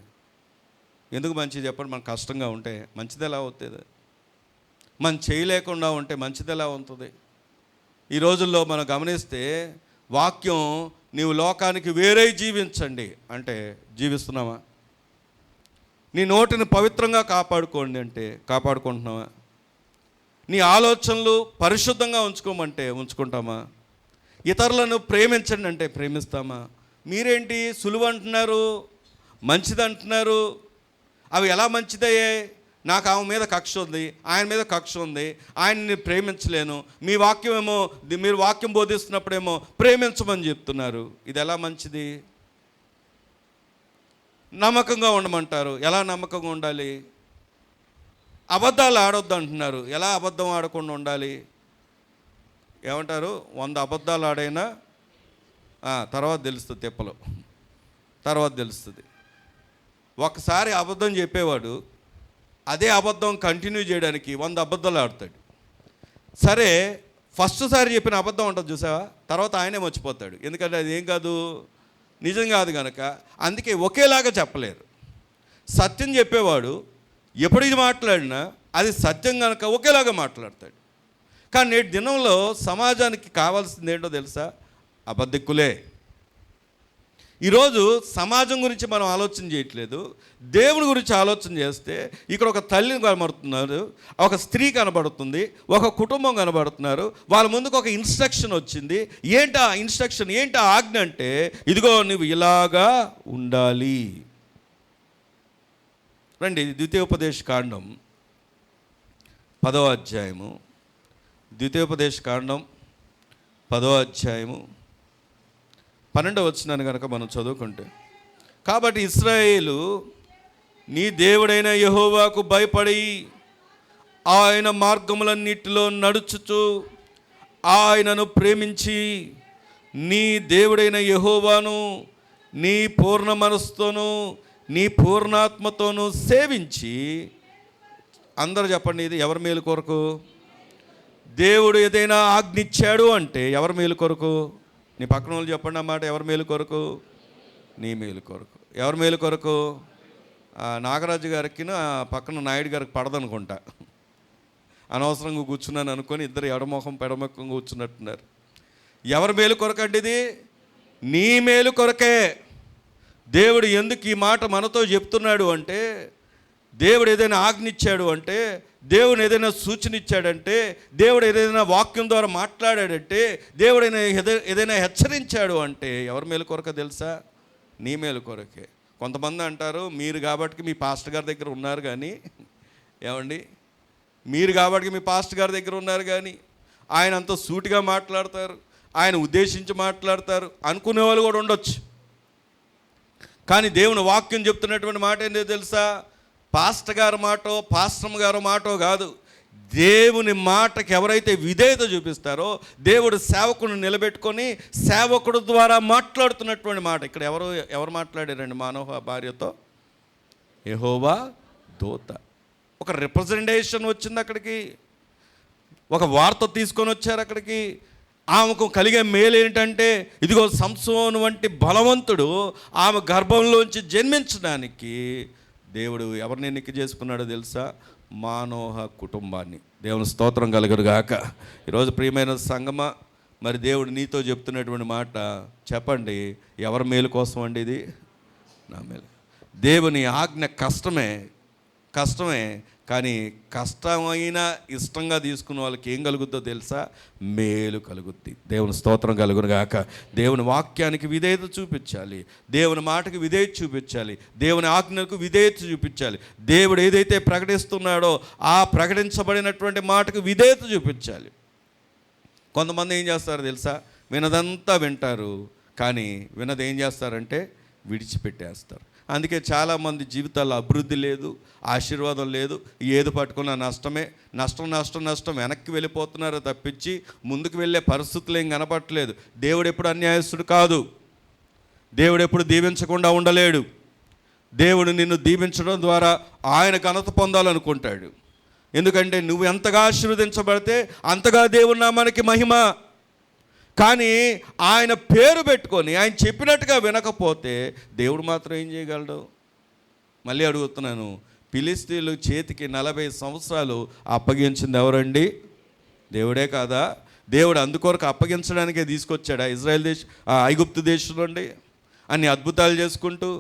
ఎందుకు మంచిది చెప్పండి? మనకు కష్టంగా ఉంటే మంచిది ఎలా అవుతుంది? మనం చేయలేకుండా ఉంటే మంచిది ఎలా ఉంటుంది? ఈ రోజుల్లో మనం గమనిస్తే వాక్యం నీవు లోకానికి వేరే జీవించండి అంటే జీవిస్తున్నావా? నీ నోటిని పవిత్రంగా కాపాడుకోండి అంటే కాపాడుకుంటున్నావా? నీ ఆలోచనలు పరిశుద్ధంగా ఉంచుకోమంటే ఉంచుకుంటామా? ఇతరులను ప్రేమించండి అంటే ప్రేమిస్తామా? మీరేంటి సులువు అంటున్నారు, మంచిది అంటున్నారు. అవి ఎలా మంచిదయ్యాయి? నాకు ఆమె మీద కక్ష ఉంది, ఆయన మీద కక్ష ఉంది, ఆయన్ని ప్రేమించలేను. మీ వాక్యం ఏమో, మీరు వాక్యం బోధిస్తున్నప్పుడేమో ప్రేమించమని చెప్తున్నారు. ఇది ఎలా మంచిది? నమ్మకంగా ఉండమంటారు. ఎలా నమ్మకంగా ఉండాలి? అబద్ధాలు ఆడొద్దు అంటున్నారు. ఎలా అబద్ధం ఆడకుండా ఉండాలి? ఏమంటారు? 100 అబద్ధాలు ఆడైనా తర్వాత తెలుస్తుంది, తిప్పలు తర్వాత తెలుస్తుంది. ఒకసారి అబద్ధం చెప్పేవాడు అదే అబద్ధం కంటిన్యూ చేయడానికి 100 అబద్ధాలు ఆడతాడు. సరే, ఫస్ట్ సారి చెప్పిన అబద్ధం ఉంటుంది చూసావా, తర్వాత ఆయనే మర్చిపోతాడు. ఎందుకంటే అది ఏం కాదు, నిజం కాదు కనుక. అందుకే ఒకేలాగా చెప్పలేరు. సత్యం చెప్పేవాడు ఎప్పుడు ఇది మాట్లాడినా అది సత్యం కనుక ఒకేలాగా మాట్లాడతాడు. కానీ నేటి దినంలో సమాజానికి కావాల్సింది ఏంటో తెలుసా? అబద్ధికులే. ఈరోజు సమాజం గురించి మనం ఆలోచన చేయట్లేదు, దేవుని గురించి ఆలోచన చేస్తే ఇక్కడ ఒక తల్లిని కనబడుతున్నారు, ఒక స్త్రీ కనబడుతుంది, ఒక కుటుంబం కనబడుతున్నారు. వాళ్ళ ముందుకు ఒక ఇన్స్ట్రక్షన్ వచ్చింది. ఏంటా ఇన్స్ట్రక్షన్, ఏంటా ఆజ్ఞ అంటే, ఇదిగో నువ్వు ఇలాగా ఉండాలి. రండి, ద్వితీయోపదేశ కాండం 10వ అధ్యాయము. ద్వితీయోపదేశ కాండం 10వ అధ్యాయము 12వ వచనాన్ని కనుక మనం చదువుకుంటే, కాబట్టి ఇశ్రాయేలు నీ దేవుడైన యెహోవాకు భయపడి ఆయన మార్గములన్నిటిలో నడుచుచు ఆయనను ప్రేమించి నీ దేవుడైన యెహోవాను నీ పూర్ణ మనస్సుతోనూ నీ పూర్ణాత్మతోనూ సేవించి. అందరూ చెప్పండి, ఇది ఎవరి మేలు కొరకు? దేవుడు ఏదైనా ఆజ్ఞ ఇచ్చాడు అంటే ఎవరి మేలు కొరకు? నీ పక్కన వాళ్ళు చెప్పండి అన్నమాట. ఎవరి మేలు కొరకు? నీ మేలు కొరకు. ఎవరి మేలు కొరకు? నాగరాజు గారికి పక్కన నాయుడు గారికి పడదనుకుంటా, అనవసరంగా కూర్చున్నాను అనుకొని ఇద్దరు ఎడమొఖం పెడమొఖం కూర్చున్నట్టున్నారు. ఎవరి మేలు కొరకు అంటే ఇది? నీ మేలు కొరకే. దేవుడు ఎందుకు ఈ మాట మనతో చెప్తున్నాడు అంటే, దేవుడు ఏదైనా ఆజ్ఞ ఇచ్చాడు అంటే, దేవుడు ఏదైనా సూచన ఇచ్చాడంటే, దేవుడు ఏదైనా వాక్యం ద్వారా మాట్లాడాడంటే, దేవుడు ఏదైనా హెచ్చరించాడు అంటే ఎవరి మేలు కొరక తెలుసా? నీ మేలు కొరకే. కొంతమంది అంటారు, మీరు కాబట్టి మీ పాస్టర్ గారి దగ్గర ఉన్నారు కానీ, ఏమండి, మీరు కాబట్టి మీ పాస్టర్ గారి దగ్గర ఉన్నారు కానీ ఆయన అంత సూటిగా మాట్లాడతారు, ఆయన ఉద్దేశించి మాట్లాడతారు అనుకునే వాళ్ళు కూడా ఉండొచ్చు. కానీ దేవుని వాక్యం చెప్తున్నటువంటి మాట ఏంటో తెలుసా? పాస్టర్ గారి మాటో పాస్టమ్ గారి మాటో కాదు, దేవుని మాటకి ఎవరైతే విధేయత చూపిస్తారో దేవుడు సేవకుని నిలబెట్టుకొని సేవకుడు ద్వారా మాట్లాడుతున్నటువంటి మాట. ఇక్కడ ఎవరు మాట్లాడారండి మానోహ భార్యతో? యెహోవా దూత. ఒక రిప్రజెంటేషన్ వచ్చింది అక్కడికి, ఒక వార్త తీసుకొని వచ్చారు అక్కడికి. ఆమెకు కలిగే మేలు ఏంటంటే, ఇదిగో సంసోను వంటి బలవంతుడు ఆమె గర్భంలోంచి జన్మించడానికి దేవుడు ఎవరిని ఎన్నిక చేసుకున్నాడో తెలుసా? మానోహ కుటుంబాన్ని. దేవుని స్తోత్రం కలుగునుగాక. ఈరోజు ప్రియమైన సంగమా, మరి దేవుడు నీతో చెప్తున్నటువంటి మాట చెప్పండి, ఎవరి మేలు కోసం అండి ఇది? నా మేలు. దేవుని ఆజ్ఞ కష్టమే కానీ కష్టమైన ఇష్టంగా తీసుకున్న వాళ్ళకి ఏం కలుగుద్దో తెలుసా? మేలు కలుగుద్ది. దేవుని స్తోత్రం కలుగునుగాక. దేవుని వాక్యానికి విధేయత చూపించాలి, దేవుని మాటకి విధేయత చూపించాలి, దేవుని ఆజ్ఞకు విధేయత చూపించాలి. దేవుడు ఏదైతే ప్రకటిస్తున్నాడో ఆ ప్రకటించబడినటువంటి మాటకు విధేయత చూపించాలి. కొంతమంది ఏం చేస్తారో తెలుసా? వినదంతా వింటారు, కానీ వినది ఏం చేస్తారంటే విడిచిపెట్టేస్తారు. అందుకే చాలామంది జీవితాల్లో అభివృద్ధి లేదు, ఆశీర్వాదం లేదు, ఏది పట్టుకున్న నష్టం వెనక్కి వెళ్ళిపోతున్నారో తప్పించి ముందుకు వెళ్ళే పరిస్థితులు ఏం కనపడట్లేదు. దేవుడు ఎప్పుడు అన్యాయస్తుడు కాదు, దేవుడు ఎప్పుడు దీవించకుండా ఉండలేడు. దేవుడు నిన్ను దీవించడం ద్వారా ఆయన ఘనత పొందాలనుకుంటాడు. ఎందుకంటే నువ్వు ఎంతగా ఆశీర్వదించబడితే అంతగా దేవుని నామానికి మహిమ. కానీ ఆయన పేరు పెట్టుకొని ఆయన చెప్పినట్టుగా వినకపోతే దేవుడు మాత్రం ఏం చేయగలడు? మళ్ళీ అడుగుతున్నాను, ఫిలిష్తీయుల చేతికి 40 సంవత్సరాలు అప్పగించింది ఎవరండి? దేవుడే కాదా? దేవుడు అందుకొరకు అప్పగించడానికే తీసుకొచ్చాడా ఐగుప్తు దేశం నుండి? అన్ని అద్భుతాలు చేసుకుంటూ,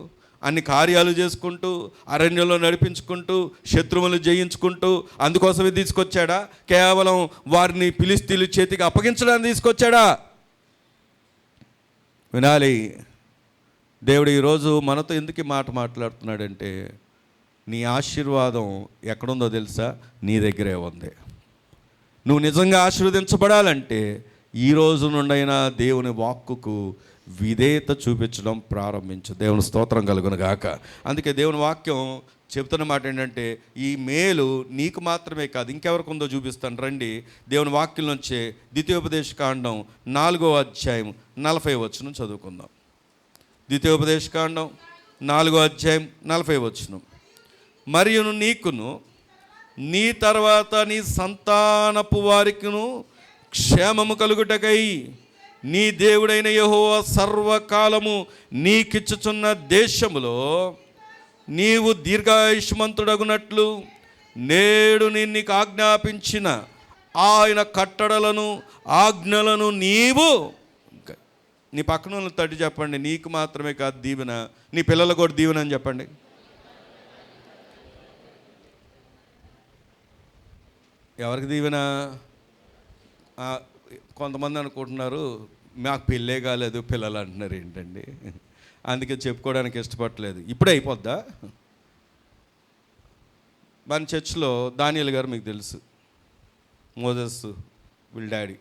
అన్ని కార్యాలు చేసుకుంటూ, అరణ్యంలో నడిపించుకుంటూ, శత్రువులు జయించుకుంటూ అందుకోసమే తీసుకొచ్చాడా? కేవలం వారిని ఫిలిష్తీయుల చేతికి అప్పగించడానికి తీసుకొచ్చాడా? వినాలి. దేవుడు ఈరోజు మనతో ఎందుకు ఈ మాట మాట్లాడుతున్నాడంటే, నీ ఆశీర్వాదం ఎక్కడుందో తెలుసా? నీ దగ్గరే ఉంది. నువ్వు నిజంగా ఆశీర్వదించబడాలంటే ఈ రోజు నుండైనా దేవుని వాక్కుకు విధేయత చూపించడం ప్రారంభించు. దేవుని స్తోత్రం కలుగునుగాక. అందుకే దేవుని వాక్యం చెప్తున్న మాట ఏంటంటే, ఈ మేలు నీకు మాత్రమే కాదు, ఇంకెవరికి ఉందో చూపిస్తాను రండి. దేవుని వాక్యం నుంచే ద్వితీయోపదేశకాండం 4వ అధ్యాయం 40వ వచనం చదువుకుందాం. ద్వితీయోపదేశకాండం 4వ అధ్యాయం 40వ వచనం. మరియు నీకును నీ తర్వాత నీ సంతానపు వారికిను క్షేమము కలుగుటకై నీ దేవుడైన యెహోవా సర్వకాలము నీకిచ్చుచున్న దేశములో నీవు దీర్ఘాయుష్మంతుడగునట్లు నేడు నేను నీకు ఆజ్ఞాపించిన ఆయన కట్టడలను ఆజ్ఞలను నీవు. నీ పక్కన వాళ్ళని తట్టి చెప్పండి, నీకు మాత్రమే కాదు దీవెన, నీ పిల్లలకు కూడా దీవెన అని చెప్పండి. ఎవరికి దీవెన? కొంతమంది అనుకుంటున్నారు మాకు పెళ్ళే కాలేదు పిల్లలు అంటున్నారు. ఏంటండి? అందుకే చెప్పుకోవడానికి ఇష్టపడలేదు. ఇప్పుడే అయిపోద్దా? మన చర్చ్లో దానియేలు గారు మీకు తెలుసు, మోజెస్ వీళ్ళ డాడీ.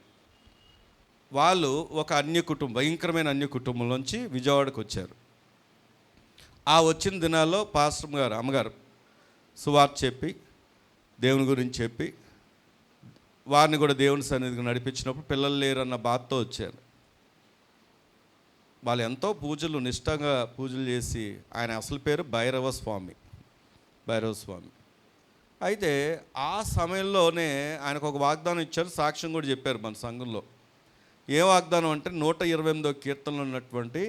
వాళ్ళు ఒక భయంకరమైన అన్య కుటుంబంలోంచి విజయవాడకు వచ్చారు. ఆ వచ్చిన దినాల్లో పాస్టర్ గారు అమ్మగారు సువార్త చెప్పి దేవుని గురించి చెప్పి వారిని కూడా దేవుని సన్నిధికి నడిపించినప్పుడు పిల్లలు లేరన్న బాధతో వచ్చారు. వాళ్ళు ఎంతో నిష్టంగా పూజలు చేసి, ఆయన అసలు పేరు భైరవ స్వామి. అయితే ఆ సమయంలోనే ఆయనకు ఒక వాగ్దానం ఇచ్చారు, సాక్ష్యం కూడా చెప్పారు మన సంఘంలో. ఏ వాగ్దానం అంటే 128వ కీర్తనలో ఉన్నటువంటి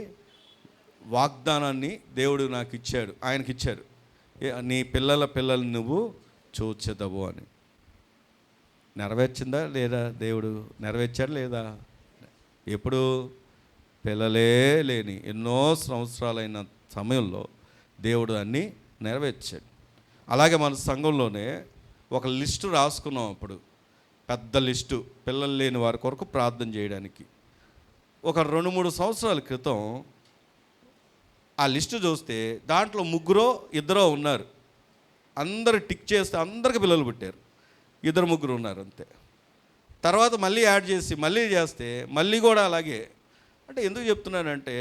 వాగ్దానాన్ని దేవుడు నాకు ఇచ్చాడు, ఆయనకి ఇచ్చారు. నీ పిల్లల్ని నువ్వు చూచెదవు అని. నెరవేర్చిందా లేదా? దేవుడు నెరవేర్చాడు లేదా? ఎప్పుడు? పిల్లలే లేని ఎన్నో సంవత్సరాలైన సమయంలో దేవుడు అన్నీ నెరవేర్చాడు. అలాగే మన సంఘంలోనే ఒక లిస్టు రాసుకున్నాం. అప్పుడు పెద్ద లిస్టు, పిల్లలు లేని వారి కొరకు ప్రార్థన చేయడానికి. ఒక 2-3 సంవత్సరాల క్రితం ఆ లిస్టు చూస్తే దాంట్లో 3-2 ఉన్నారు. అందరు టిక్ చేస్తే అందరికి పిల్లలు పుట్టారు. 2-3 ఉన్నారు అంతే. తర్వాత మళ్ళీ యాడ్ చేసి మళ్ళీ చేస్తే మళ్ళీ కూడా అలాగే. అంటే ఎందుకు చెప్తున్నానంటే,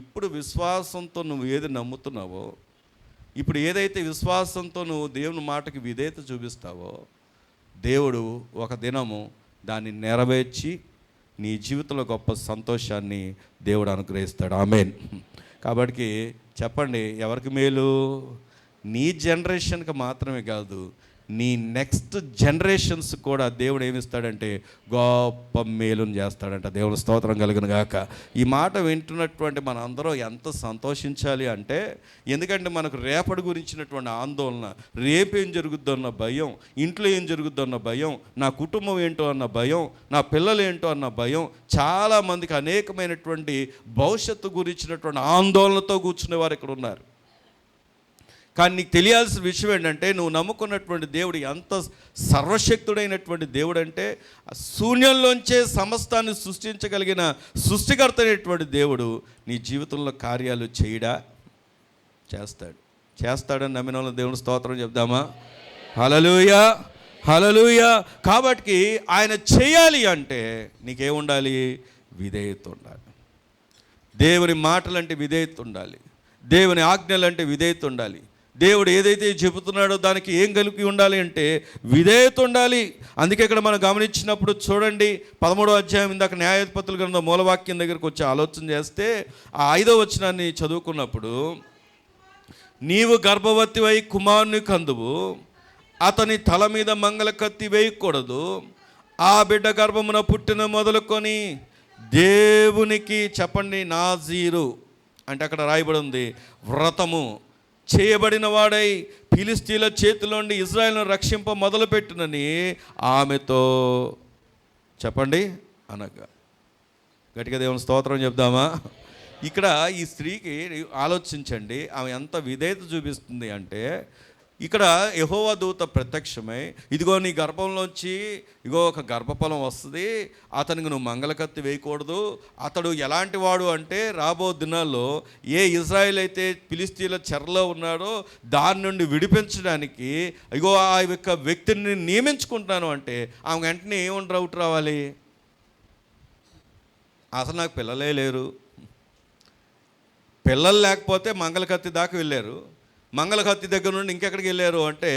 ఇప్పుడు విశ్వాసంతో నువ్వు ఏది నమ్ముతున్నావో, ఇప్పుడు ఏదైతే విశ్వాసంతో నువ్వు దేవుని మాటకి విధేయత చూపిస్తావో, దేవుడు ఒక దినము దాన్ని నెరవేర్చి నీ జీవితంలో గొప్ప సంతోషాన్ని దేవుడు అనుగ్రహిస్తాడు. ఆమేన్. కాబట్టి చెప్పండి, ఎవరికి మేలు? నీ జనరేషన్కి మాత్రమే కాదు, నీ నెక్స్ట్ జనరేషన్స్ కూడా దేవుడు ఏమిస్తాడంటే గొప్ప మేలుని చేస్తాడంట. దేవుని స్తోత్రం కలుగును గాక. ఈ మాట వింటున్నటువంటి మన అందరం ఎంత సంతోషించాలి అంటే, ఎందుకంటే మనకు రేపటి గురించినటువంటి ఆందోళన, రేపేం జరుగుద్దో అన్న భయం, ఇంట్లో ఏం జరుగుద్దో అన్న భయం, నా కుటుంబం ఏంటో అన్న భయం, నా పిల్లలు ఏంటో అన్న భయం, చాలామందికి అనేకమైనటువంటి భవిష్యత్తు గురించినటువంటి ఆందోళనతో కూర్చునే వారు ఇక్కడ ఉన్నారు. కానీ నీకు తెలియాల్సిన విషయం ఏంటంటే, నువ్వు నమ్ముకున్నటువంటి దేవుడు ఎంత సర్వశక్తుడైనటువంటి దేవుడు అంటే, శూన్యంలోంచే సమస్తాన్ని సృష్టించగలిగిన సృష్టికర్త అయినటువంటి దేవుడు నీ జీవితంలో కార్యాలు చేయడా? చేస్తాడని నమ్మిన వాళ్ళ దేవుని స్తోత్రం చెప్దామా? హల్లెలూయా, హల్లెలూయా. కాబట్టి ఆయన చేయాలి అంటే నీకేముండాలి? విధేయత ఉండాలి. దేవుని మాటలంటే విధేయత ఉండాలి. దేవుని ఆజ్ఞలంటే విధేయత ఉండాలి. దేవుడు ఏదైతే చెబుతున్నాడో దానికి ఏం కలిపి ఉండాలి అంటే విధేయత ఉండాలి. అందుకే ఇక్కడ మనం గమనించినప్పుడు చూడండి, 13వ అధ్యాయం ఇందాక న్యాయాధిపతుల గ్రంథం మూలవాక్యం దగ్గరకు వచ్చి ఆలోచన చేస్తే, ఆ 5వ వచనాన్ని చదువుకున్నప్పుడు, నీవు గర్భవతివై కుమారుని కందువు, అతని తల మీద మంగళ కత్తి వేయకూడదు, ఆ బిడ్డ గర్భమున పుట్టిన మొదలుకొని దేవునికి చెప్పండి నాజీరు అంటే అక్కడ రాయబడి ఉంది, వ్రతము చేయబడిన వాడై ఫిలిష్తీయుల చేతిలోండి ఇజ్రాయెల్ను రక్షింప మొదలుపెట్టునని ఆమెతో చెప్పండి అనగా. గట్టిగా దేవుని స్తోత్రం చెప్దామా? ఇక్కడ ఈ స్త్రీకి ఆలోచించండి, ఆమె ఎంత విధేయత చూపిస్తుంది అంటే, ఇక్కడ యెహోవా దూత ప్రత్యక్షమై, ఇదిగో నీ గర్భంలోంచి ఇగో ఒక గర్భఫలం వస్తుంది, అతనికి నువ్వు మంగళకత్తి వేయకూడదు, అతడు ఎలాంటి వాడు అంటే రాబో దినాల్లో ఏ ఇజ్రాయెల్ అయితే ఫిలిష్తీయుల చెరలో ఉన్నాడో దాని నుండి విడిపించడానికి ఇగో ఆ యొక్క వ్యక్తిని నియమించుకుంటాను అంటే, ఆమె వెంటనే ఏముండి రౌట్ రావాలి? అసలు నాకు పిల్లలే లేరు, పిల్లలు లేకపోతే మంగళకత్తి దాకా వెళ్ళారు, మంగళకత్తి దగ్గర నుండి ఇంకెక్కడికి వెళ్ళారు అంటే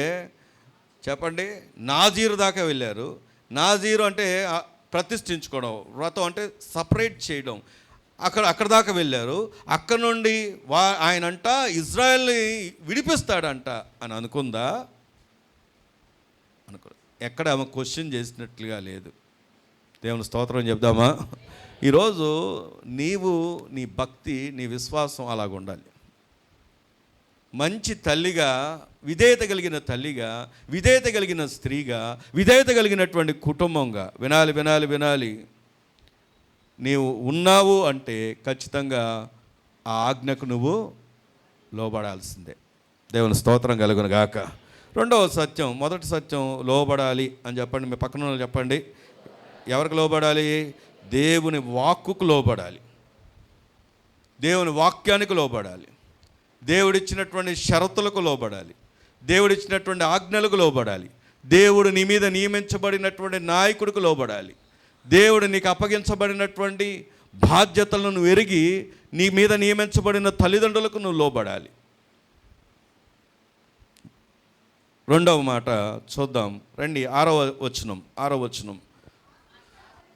చెప్పండి, నాజీరు దాకా వెళ్ళారు. నాజీరు అంటే ప్రతిష్ఠించుకోవడం, వ్రతం అంటే సపరేట్ చేయడం, అక్కడ దాకా వెళ్ళారు. అక్కడ నుండి ఆయనంట ఇజ్రాయెల్ని విడిపిస్తాడంట అని అనుకుందా? ఎక్కడ ఆమె క్వశ్చన్ చేసినట్లుగా లేదు. దేవుని స్తోత్రం చెప్దామా? ఈరోజు నీ భక్తి, నీ విశ్వాసం అలాగుండాలి. మంచి తల్లిగా, విధేయత కలిగిన తల్లిగా, విధేయత కలిగిన స్త్రీగా, విధేయత కలిగినటువంటి కుటుంబంగా వినాలి. నీవు ఉన్నావు అంటే ఖచ్చితంగా ఆ ఆజ్ఞకు నువ్వు లోబడాల్సిందే. దేవుని స్తోత్రం కలుగును గాక. రెండవ సత్యం, మొదటి సత్యం లోబడాలి అని చెప్పండి. మీ పక్కన వాళ్ళు చెప్పండి, ఎవరికి లోబడాలి? దేవుని వాక్కుకు లోబడాలి, దేవుని వాక్యానికి లోబడాలి, దేవుడిచ్చినటువంటి షరతులకు లోబడాలి, దేవుడిచ్చినటువంటి ఆజ్ఞలకు లోబడాలి, దేవుడు నీ మీద నియమించబడినటువంటి నాయకుడికి లోబడాలి, దేవుడు నీకు అప్పగించబడినటువంటి బాధ్యతలను నువ్వు ఎరిగి నీ మీద నియమించబడిన తల్లిదండ్రులకు నువ్వు లోబడాలి. రెండవ మాట చూద్దాం రండి, 6వ వచనం.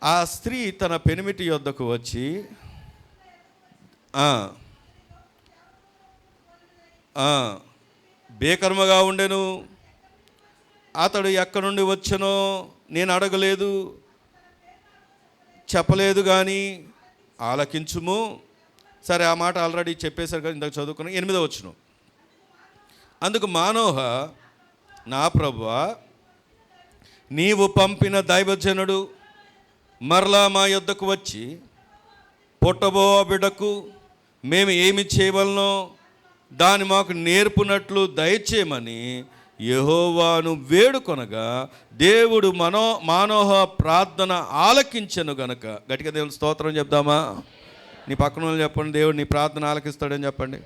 ఆ స్త్రీ తన పెనిమిటి యొద్దకు వచ్చి బేకర్మగా ఉండెను, అతడు ఎక్కడి నుండి వచ్చనో నేను అడగలేదు, చెప్పలేదు, కానీ ఆలకించుము. సరే, ఆ మాట ఆల్రెడీ చెప్పేశారు కదా, ఇందాక చదువుకున్నాం. 8వ వచనం. అందుకు మానోహ, నా ప్రభువా, నీవు పంపిన దైవజనుడు మరలా మా యొద్దకు వచ్చి పుట్టబో బిడ్డకు మేము ఏమి చేయవలనో దాన్ని మాకు నేర్పునట్లు దయచేయమని యెహోవాను వేడుకొనగా దేవుడు మానోహ ప్రార్థన ఆలకించెను గనక. గట్టిగా దేవుని స్తోత్రం చెప్దామా? నీ పక్కన వాళ్ళు చెప్పండి, దేవుడు నీ ప్రార్థన ఆలకిస్తాడని చెప్పండి.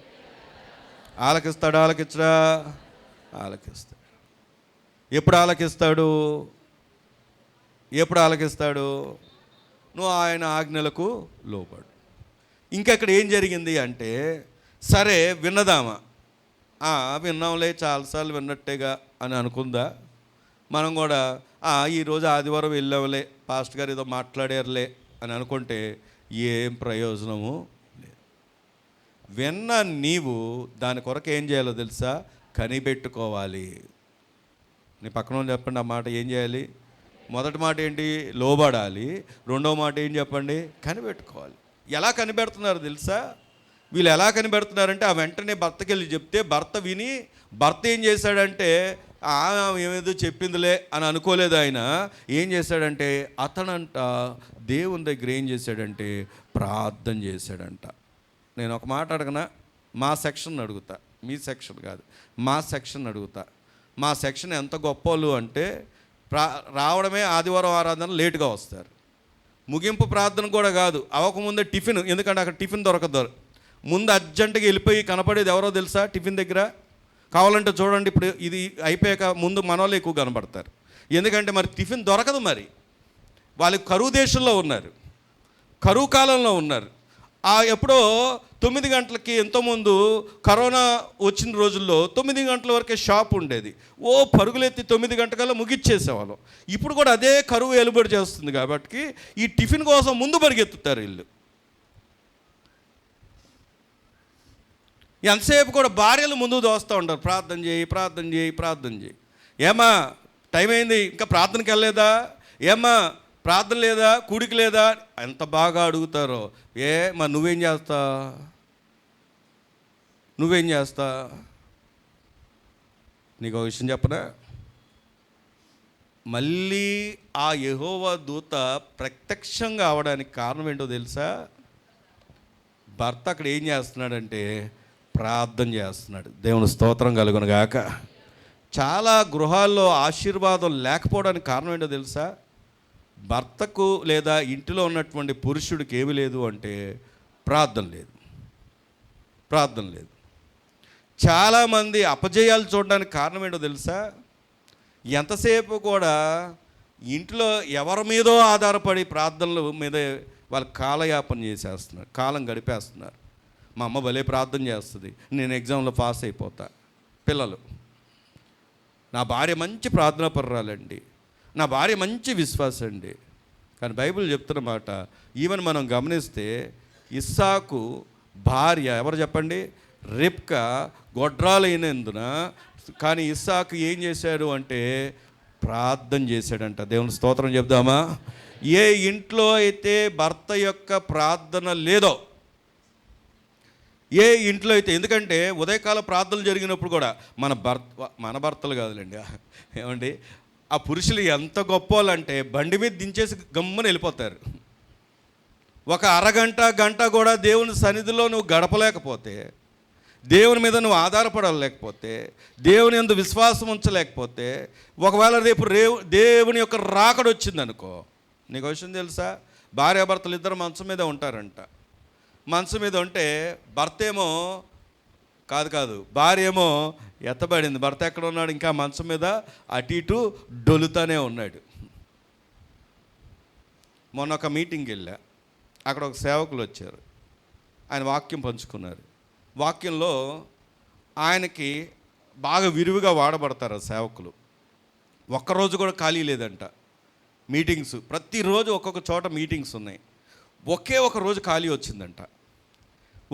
ఆలకిస్తాడు, ఆలకించడా? ఆలకిస్తాడు. ఎప్పుడు ఆలకిస్తాడు? నువ్వు ఆయన ఆజ్ఞలకు లోబడు. ఇంకెక్కడ ఏం జరిగింది అంటే, సరే విన్నదామా, విన్నాంలే, చాలాసార్లు విన్నట్టేగా అని అనుకుందా? మనం కూడా ఈరోజు ఆదివారం వెళ్ళాంలే, పాస్టర్ గారు ఏదో మాట్లాడారులే అని అనుకుంటే ఏం ప్రయోజనము లేదు. విన్న నీవు దాని కొరకు ఏం చేయాలో తెలుసా? కనిపెట్టుకోవాలి. నీ పక్కన వాళ్ళు చెప్పండి ఆ మాట. ఏం చేయాలి? మొదటి మాట ఏంటి? లోబడాలి. రెండవ మాట ఏం చెప్పండి? కనిపెట్టుకోవాలి. ఎలా కనిపెడుతున్నారు తెలుసా? వీళ్ళు ఎలా కనిపెడుతున్నారంటే ఆ వెంటనే భర్తకి వెళ్ళి చెప్తే భర్త విని భర్త ఏం చేశాడంటే ఏమేదో చెప్పిందిలే అని అనుకోలేదు. ఆయన ఏం చేశాడంటే అతనంట దేవుని దగ్గర ఏం చేశాడంటే ప్రార్థన చేశాడంట. నేను ఒక మాట అడగనా? మా సెక్షన్ అడుగుతా, మీ సెక్షన్ కాదు, మా సెక్షన్ అడుగుతా. మా సెక్షన్ ఎంత గొప్పలు అంటే రావడమే ఆదివారం ఆరాధన లేటుగా వస్తారు. ముగింపు ప్రార్థన కూడా కాదు, అవ్వకముందే టిఫిన్. ఎందుకంటే అక్కడ టిఫిన్ దొరకదు. ముందు అర్జెంటుగా వెళ్ళిపోయి కనపడేది ఎవరో తెలుసా? టిఫిన్ దగ్గర. కావాలంటే చూడండి, ఇప్పుడు ఇది అయిపోయాక ముందు మనోళ్ళు ఎక్కువ కనపడతారు. ఎందుకంటే మరి టిఫిన్ దొరకదు. మరి వాళ్ళు కరువు దేశంలో ఉన్నారు, కరువు కాలంలో ఉన్నారు. ఎప్పుడో 9 గంటలకి ఎంతోమంది కరోనా వచ్చిన రోజుల్లో 9 గంటల వరకే షాప్ ఉండేది. పరుగులెత్తి 9 గంటకల్లా ముగిచ్చేసేవాళ్ళం. ఇప్పుడు కూడా అదే కరువు ఎలుబడి చేస్తుంది కాబట్టి ఈ టిఫిన్ కోసం ముందు పరిగెత్తుతారు వీళ్ళు. ఎంతసేపు కూడా భార్యలు ముందు దోస్తూ ఉంటారు, ప్రార్థన చేయి, ప్రార్థన చేయి, ప్రార్థన చేయి. ఏమా టైం అయింది, ఇంకా ప్రార్థనకి వెళ్ళలేదా? ఏమా ప్రార్థన లేదా, కూడికి లేదా? ఎంత బాగా అడుగుతారో. మరి నువ్వేం చేస్తా? నీకు ఒక విషయం చెప్పనా? మళ్ళీ ఆ యెహోవా దూత ప్రత్యక్షంగా అవడానికి కారణం ఏంటో తెలుసా? భర్త అక్కడ ఏం చేస్తున్నాడంటే ప్రార్థన చేస్తున్నాడు. దేవుని స్తోత్రం కలుగును గాక. చాలా గృహాల్లో ఆశీర్వాదం లేకపోవడానికి కారణం ఏంటో తెలుసా? భర్తకు లేదా ఇంటిలో ఉన్నటువంటి పురుషుడికి ఏమి లేదు అంటే ప్రార్థన లేదు. చాలామంది అపజయాలు చూడడానికి కారణం ఏంటో తెలుసా? ఎంతసేపు కూడా ఇంట్లో ఎవరి మీదో ఆధారపడి ప్రార్థనల మీదే వాళ్ళు కాలయాపన చేసేస్తున్నారు, కాలం గడిపేస్తున్నారు. మా అమ్మ భలే ప్రార్థన చేస్తుంది, నేను ఎగ్జామ్లో పాస్ అయిపోతా. పిల్లలు, నా భార్య మంచి ప్రార్థనా పరురాలండి, నా భార్య మంచి విశ్వాసం అండి. కానీ బైబిల్ చెప్తున్నమాట, ఈవెన్ మనం గమనిస్తే ఇస్సాకు భార్య ఎవరు చెప్పండి? రిబ్కా గొడ్రాలైనందున కానీ ఇస్సాకు ఏం చేశాడు అంటే ప్రార్థన చేశాడంట. దేవుని స్తోత్రం చెప్దామా? ఏ ఇంట్లో అయితే భర్త యొక్క ప్రార్థన లేదో, ఏ ఇంట్లో అయితే, ఎందుకంటే ఉదయకాల ప్రార్థనలు జరిగినప్పుడు కూడా మన భర్తలు కాదులేండి, ఏమండి, ఆ పురుషులు ఎంత గొప్ప వాళ్ళంటే బండి మీద దించేసి గమ్మున వెళ్ళిపోతారు. ఒక అరగంట గంట కూడా దేవుని సన్నిధిలో నువ్వు గడపలేకపోతే, దేవుని మీద నువ్వు ఆధారపడలేకపోతే, దేవుని యందు విశ్వాసం ఉంచలేకపోతే, ఒకవేళ రేపు దేవుని యొక్క రాకడ వచ్చిందనుకో, నీకు విషయం తెలుసా? భార్యాభర్తలు ఇద్దరు మంచం మీద ఉంటారంట. మంచం మీద ఉంటే భర్త ఏమో కాదు భార్య ఏమో ఎత్తబడింది. భర్త ఎక్కడ ఉన్నాడు? ఇంకా మంచం మీద అటు ఇటు డొలుతానే ఉన్నాడు. మొన్న ఒక మీటింగ్కి వెళ్ళా, అక్కడ ఒక సేవకులు వచ్చారు, ఆయన వాక్యం పంచుకున్నారు. వాక్యంలో ఆయనకి బాగా విరివిగా వాడబడతారు ఆ సేవకులు. ఒక్కరోజు కూడా ఖాళీ లేదంట. మీటింగ్స్ ప్రతిరోజు ఒక్కొక్క చోట మీటింగ్స్ ఉన్నాయి. ఒకే ఒక రోజు ఖాళీ వచ్చిందంట.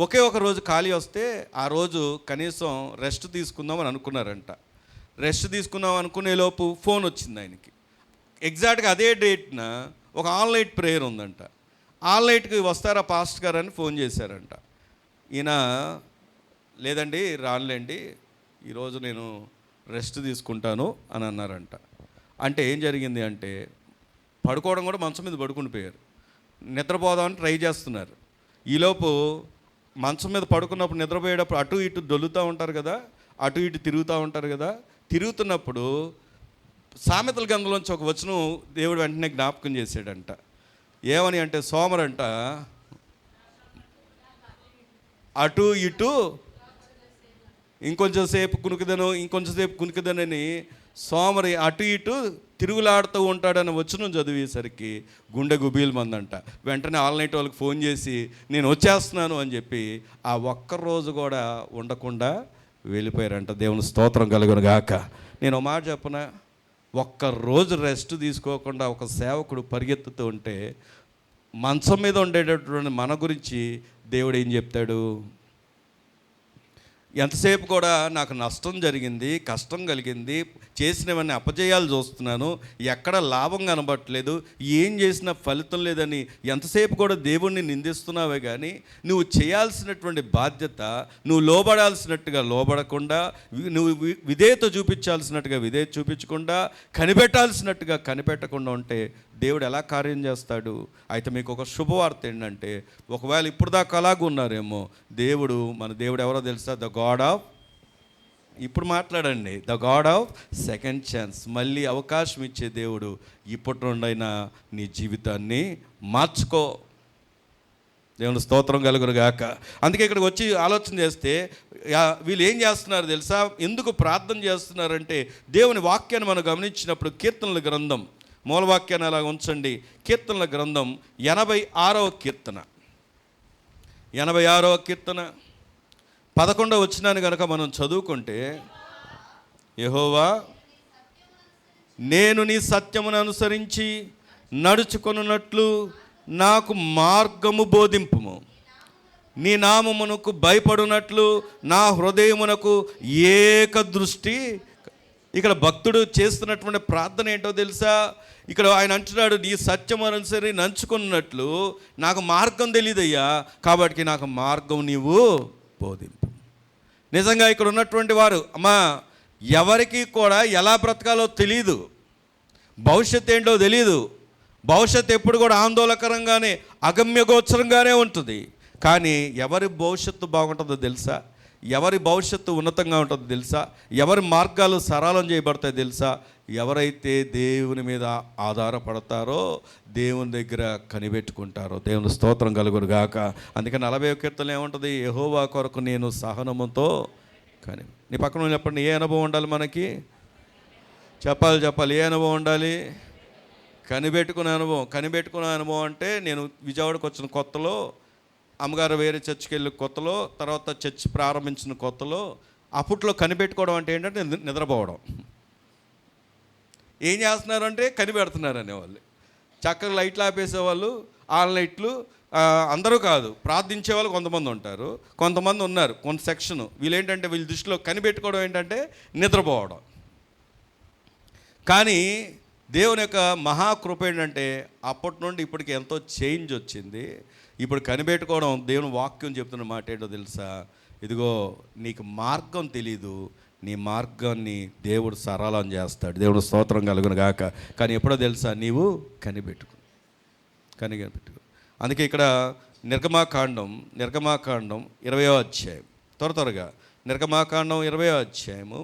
ఒకే ఒక రోజు ఖాళీ వస్తే ఆ రోజు కనీసం రెస్ట్ తీసుకుందామని అనుకున్నారంట. రెస్ట్ తీసుకుందాం అనుకునే లోపు ఫోన్ వచ్చింది ఆయనకి. ఎగ్జాక్ట్గా అదే డేట్న ఒక ఆన్లైన్ ప్రేయర్ ఉందంట. ఆన్లైన్కి వస్తారా పాస్టర్ గారు అని ఫోన్ చేశారంట. ఈయన లేదండి రానులేండి, ఈరోజు నేను రెస్ట్ తీసుకుంటాను అని అన్నారంట. అంటే ఏం జరిగింది అంటే పడుకోవడం కూడా మంచం మీద పడుకుని పోయారు. నిద్రపోదామని ట్రై చేస్తున్నారు. ఈలోపు మంచం మీద పడుకున్నప్పుడు నిద్రపోయేటప్పుడు అటు ఇటు దొల్లుతూ ఉంటారు కదా, అటు ఇటు తిరుగుతూ ఉంటారు కదా. తిరుగుతున్నప్పుడు సామెతల గ్రంథంలోంచి ఒక వచనం దేవుడు వెంటనే జ్ఞాపకం చేశాడంట. ఏమని అంటే సోమరంట అటు ఇటు ఇంకొంచెం సేపు కునికిదనని సోమరి అటు ఇటు తిరుగులాడుతూ ఉంటాడని వచనం చదివేసరికి గుండె గుబీలు మందంట. వెంటనే ఆన్లైన్ వాళ్ళకి ఫోన్ చేసి నేను వచ్చేస్తున్నాను అని చెప్పి ఆ ఒక్కరోజు కూడా ఉండకుండా వెళ్ళిపోయారంట. దేవుని స్తోత్రం కలుగును గాక. నేను ఒక మాట చెప్పనా, ఒక్కరోజు రెస్ట్ తీసుకోకుండా ఒక సేవకుడు పరిగెత్తుతూ ఉంటే మంచం మీద ఉండేటటువంటి మన గురించి దేవుడు ఏం చెప్తాడు? ఎంతసేపు కూడా నాకు నష్టం జరిగింది, కష్టం కలిగింది, చేసినవన్నీ అపజయాలు చూస్తున్నాను, ఎక్కడ లాభం కనబట్టలేదు, ఏం చేసినా ఫలితం లేదని ఎంతసేపు కూడా దేవుణ్ణి నిందిస్తున్నావే కానీ నువ్వు చేయాల్సినటువంటి బాధ్యత, నువ్వు లోబడాల్సినట్టుగా లోబడకుండా, నువ్వు విధేయత చూపించాల్సినట్టుగా విధేయత చూపించకుండా, కనిపెట్టాల్సినట్టుగా కనిపెట్టకుండా ఉంటే దేవుడు ఎలా కార్యం చేస్తాడు? అయితే మీకు ఒక శుభవార్త ఏంటంటే, ఒకవేళ ఇప్పుడు దాకా అలాగ ఉన్నారేమో, మన దేవుడు ఎవరో తెలుసా? ద గాడ్ ఆఫ్, ఇప్పుడు మాట్లాడండి, the God of second chance. మళ్ళీ అవకాశం ఇచ్చే దేవుడు. ఇప్పటి నుండైనా నీ జీవితాన్ని మార్చుకో. దేవుని స్తోత్రం కలుగును గాక. అందుకే ఇక్కడికి వచ్చి ఆలోచన చేస్తే వీళ్ళు ఏం చేస్తున్నారు తెలుసా? ఎందుకు ప్రార్థన చేస్తున్నారంటే, దేవుని వాక్యాన్ని మనం గమనించినప్పుడు కీర్తనల గ్రంథం, మూలవాక్యాన్ని అలా ఉంచండి, కీర్తనల గ్రంథం 86వ కీర్తన, 86వ కీర్తన 11వ వచనాన్ని కనుక మనం చదువుకుంటే, యెహోవా నేను నీ సత్యమును అనుసరించి నడుచుకొనున్నట్లు నాకు మార్గము బోధింపుము, నీ నామమునకు భయపడునట్లు నా హృదయమునకు ఏక దృష్టి. ఇక్కడ భక్తుడు చేస్తున్నటువంటి ప్రార్థన ఏంటో తెలుసా? ఇక్కడ ఆయన అంటున్నాడు, నీ సత్యం అనుసరి నంచుకున్నట్లు నాకు మార్గం తెలియదయ్యా, కాబట్టి నాకు మార్గం నీవు బోధింపు. నిజంగా ఇక్కడ ఉన్నటువంటి వారు, అమ్మా, ఎవరికి కూడా ఎలా బ్రతకాలో తెలియదు, భవిష్యత్తు ఏంటో తెలియదు. భవిష్యత్తు ఎప్పుడు కూడా ఆందోళనకరంగానే, అగమ్యగోచరంగానే ఉంటుంది. కానీ ఎవరి భవిష్యత్తు బాగుంటుందో తెలుసా? ఎవరి భవిష్యత్తు ఉన్నతంగా ఉంటుందో తెలుసా? ఎవరి మార్గాలు సరళం చేయబడతాయో తెలుసా? ఎవరైతే దేవుని మీద ఆధారపడతారో, దేవుని దగ్గర కనిపెట్టుకుంటారో. దేవుని స్తోత్రం కలుగును గాక. అందుకని 40వ కీర్తనలో ఏముంటుంది? యెహోవా కొరకు నేను సహనముతో కానీ. నీ పక్కన చెప్పండి, ఏ అనుభవం ఉండాలి మనకి? చెప్పాలి, ఏ అనుభవం ఉండాలి? కనిపెట్టుకునే అనుభవం. కనిపెట్టుకునే అనుభవం అంటే, నేను విజయవాడకు వచ్చిన కొత్తలో, అమ్మగారు వేరే చర్చికి వెళ్ళి కొత్తలో, తర్వాత చర్చ్ ప్రారంభించిన కొత్తలో, అప్పట్లో కనిపెట్టుకోవడం అంటే ఏంటంటే నిద్రపోవడం. ఏం చేస్తున్నారంటే కనిపెడుతున్నారు అనేవాళ్ళు. చక్కగా లైట్లు ఆపేసేవాళ్ళు, ఆన్ లైట్లు. అందరూ కాదు, ప్రార్థించే వాళ్ళు కొంతమంది ఉంటారు, కొంతమంది ఉన్నారు, కొంత సెక్షను. వీళ్ళేంటంటే వీళ్ళ దృష్టిలో కనిపెట్టుకోవడం ఏంటంటే నిద్రపోవడం. కానీ దేవుని యొక్క మహాకృప ఏంటంటే, అప్పటి నుండి ఇప్పటికి ఎంతో చేంజ్ వచ్చింది. ఇప్పుడు కనిపెట్టుకోవడం, దేవుని వాక్యం చెప్తున్న మాట ఏంటో తెలుసా? ఇదిగో నీకు మార్గం తెలీదు, నీ మార్గాన్ని దేవుడు సరళం చేస్తాడు. దేవుడు స్తోత్రం కలుగును గాక. కానీ ఎప్పుడో తెలుసా? నీవు కనిపెట్టుకో. అందుకే ఇక్కడ నిర్గమాకాండం 20వ అధ్యాయం, త్వరగా నిర్గమాకాండం 20వ అధ్యాయము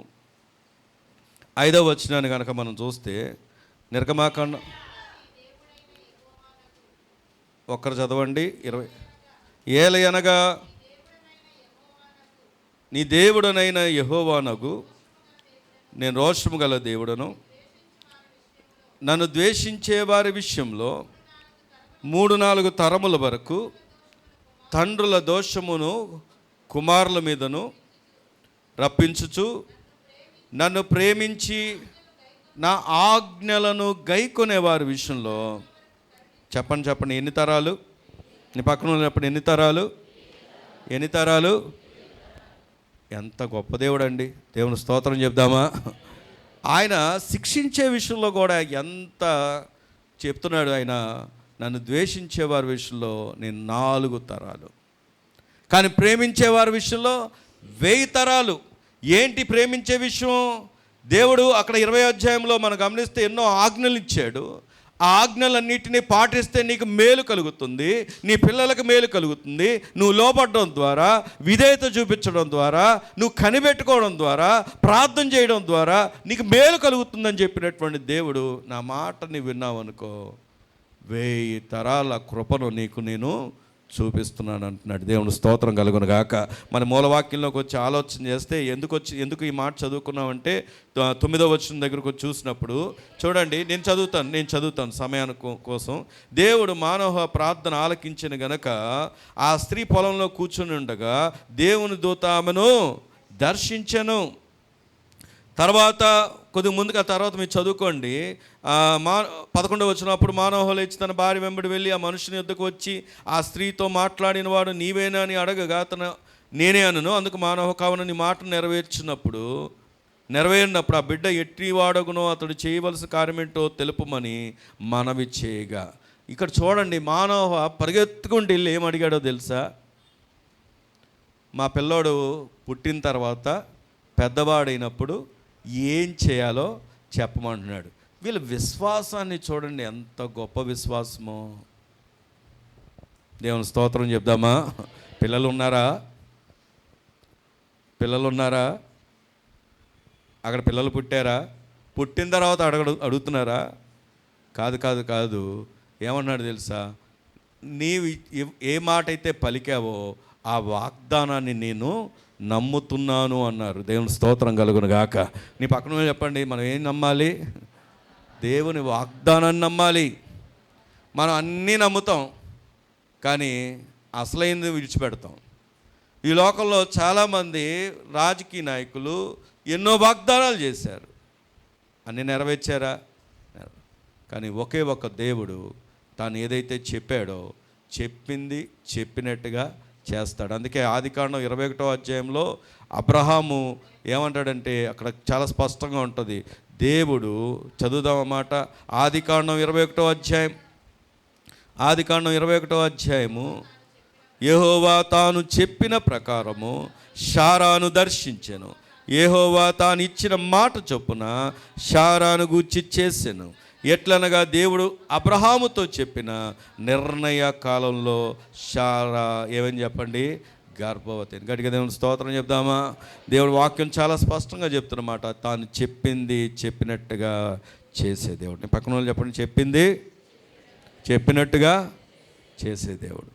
5వ వచనాన్ని కనుక మనం చూస్తే, నిర్గమాకాండం ఒక్కరు చదవండి. 20 ఏలయనగా నీ దేవుడనైన యెహోవానగు నేను రోషము గల దేవుడను, నన్ను ద్వేషించే వారి విషయంలో 3-4 తరముల వరకు తండ్రుల దోషమును కుమారుల మీదను రప్పించుచు, నన్ను ప్రేమించి నా ఆజ్ఞలను గైకొనే వారి విషయంలో, చెప్పండి ఎన్ని తరాలు? నీ పక్కన చెప్పండి, ఎన్ని తరాలు? ఎంత గొప్ప దేవుడు అండి. దేవుని స్తోత్రం చెప్దామా? ఆయన శిక్షించే విషయంలో కూడా ఎంత చెప్తున్నాడు. ఆయన నన్ను ద్వేషించే వారి విషయంలో నేను 4 తరాలు, కానీ ప్రేమించే వారి విషయంలో 1000 తరాలు. ఏంటి ప్రేమించే విషయం? దేవుడు అక్కడ 20వ అధ్యాయంలో మనం గమనిస్తే ఎన్నో ఆజ్ఞలు ఇచ్చాడు. ఆ ఆజ్ఞలన్నిటినీ పాటిస్తే నీకు మేలు కలుగుతుంది, నీ పిల్లలకు మేలు కలుగుతుంది. నువ్వు లోపడడం ద్వారా, విధేయత చూపించడం ద్వారా, నువ్వు కనిపెట్టుకోవడం ద్వారా, ప్రార్థన చేయడం ద్వారా నీకు మేలు కలుగుతుందని చెప్పినటువంటి దేవుడు, నా మాటని విన్నావు అనుకో, 1000 తరాల కృపను నీకు నేను చూపిస్తున్నాను అంటున్నాడు. దేవుని స్తోత్రం కలుగును గాక. మన మూలవాక్యంలోకి వచ్చి ఆలోచన చేస్తే ఎందుకు ఈ మాట చదువుకున్నామంటే, 9వ వచనం దగ్గరకు వచ్చి చూసినప్పుడు చూడండి, నేను చదువుతాను సమయాని కోసం. దేవుడు మానవ ప్రార్థన ఆలకించిన గనక ఆ స్త్రీ పొలంలో కూర్చుని ఉండగా దేవుని దూత ఆమెను దర్శించెను. తర్వాత తర్వాత మీరు చదువుకోండి. 11వ వచనప్పుడు మానోహ లేచి తన భార్య వెంబడి వెళ్ళి ఆ మనుషుని యొద్దకు వచ్చి ఆ స్త్రీతో మాట్లాడిన వాడు నీవేనా అని అడగగా నేనే అనను. అందుకు మానోహ కావున నీ మాట నెరవేర్చినప్పుడు నెరవేరినప్పుడు ఆ బిడ్డ ఎట్టి వాడగునో అతడు చేయవలసిన కార్యమేంటో తెలుపమని మనవి చేయగా. ఇక్కడ చూడండి, మానవ పరిగెత్తుకుంటూ వెళ్ళి ఏమడిగాడో తెలుసా? మా పిల్లోడు పుట్టిన తర్వాత పెద్దవాడైనప్పుడు ఏం చేయాలో చెప్పమంటున్నాడు. వీళ్ళ విశ్వాసాన్ని చూడండి, ఎంత గొప్ప విశ్వాసమో. దేవుని స్తోత్రం చెప్దామా? పిల్లలు ఉన్నారా? పిల్లలు ఉన్నారా? అక్కడ పిల్లలు పుట్టారా? పుట్టిన తర్వాత అడుగుతున్నారా? కాదు కాదు కాదు. ఏమన్నాడు తెలుసా? నీవు ఏ మాట అయితే పలికావో ఆ వాగ్దానాన్ని నేను నమ్ముతున్నాను అన్నారు. దేవుని స్తోత్రం కలుగును గాక. నీ పక్కన చెప్పండి, మనం ఏం నమ్మాలి? దేవుని వాగ్దానాన్ని నమ్మాలి. మనం అన్నీ నమ్ముతాం, కానీ అసలైనది విడిచిపెడతాం. ఈ లోకంలో చాలామంది రాజకీయ నాయకులు ఎన్నో వాగ్దానాలు చేశారు, అన్నీ నెరవేర్చారా? కానీ ఒకే ఒక దేవుడు తాను ఏదైతే చెప్పాడో చెప్పింది చెప్పినట్టుగా చేస్తాడు. అందుకే ఆదికాండం 21వ అధ్యాయంలో అబ్రహాము ఏమంటాడంటే, అక్కడ చాలా స్పష్టంగా ఉంటుంది. దేవుడు, చదువుదామన్నమాట, ఆదికాండం 21వ అధ్యాయం. ఆదికాండం 21వ అధ్యాయము. యెహోవా తాను చెప్పిన ప్రకారము శారాను దర్శించెను. యెహోవా తాను ఇచ్చిన మాట చొప్పున శారాను గూర్చి చేసెను. ఎట్లనగా దేవుడు అబ్రహాముతో చెప్పిన నిర్ణయ కాలంలో శారా ఏమని చెప్పండి? గర్భవతి. గట్టిగా దేవుని స్తోత్రం చెప్దామా? దేవుడు వాక్యం చాలా స్పష్టంగా చెప్తున్నమాట. తాను చెప్పింది చెప్పినట్టుగా చేసే దేవుడు. పక్కన వాళ్ళు చెప్పండి, చెప్పింది చెప్పినట్టుగా చేసే దేవుడు.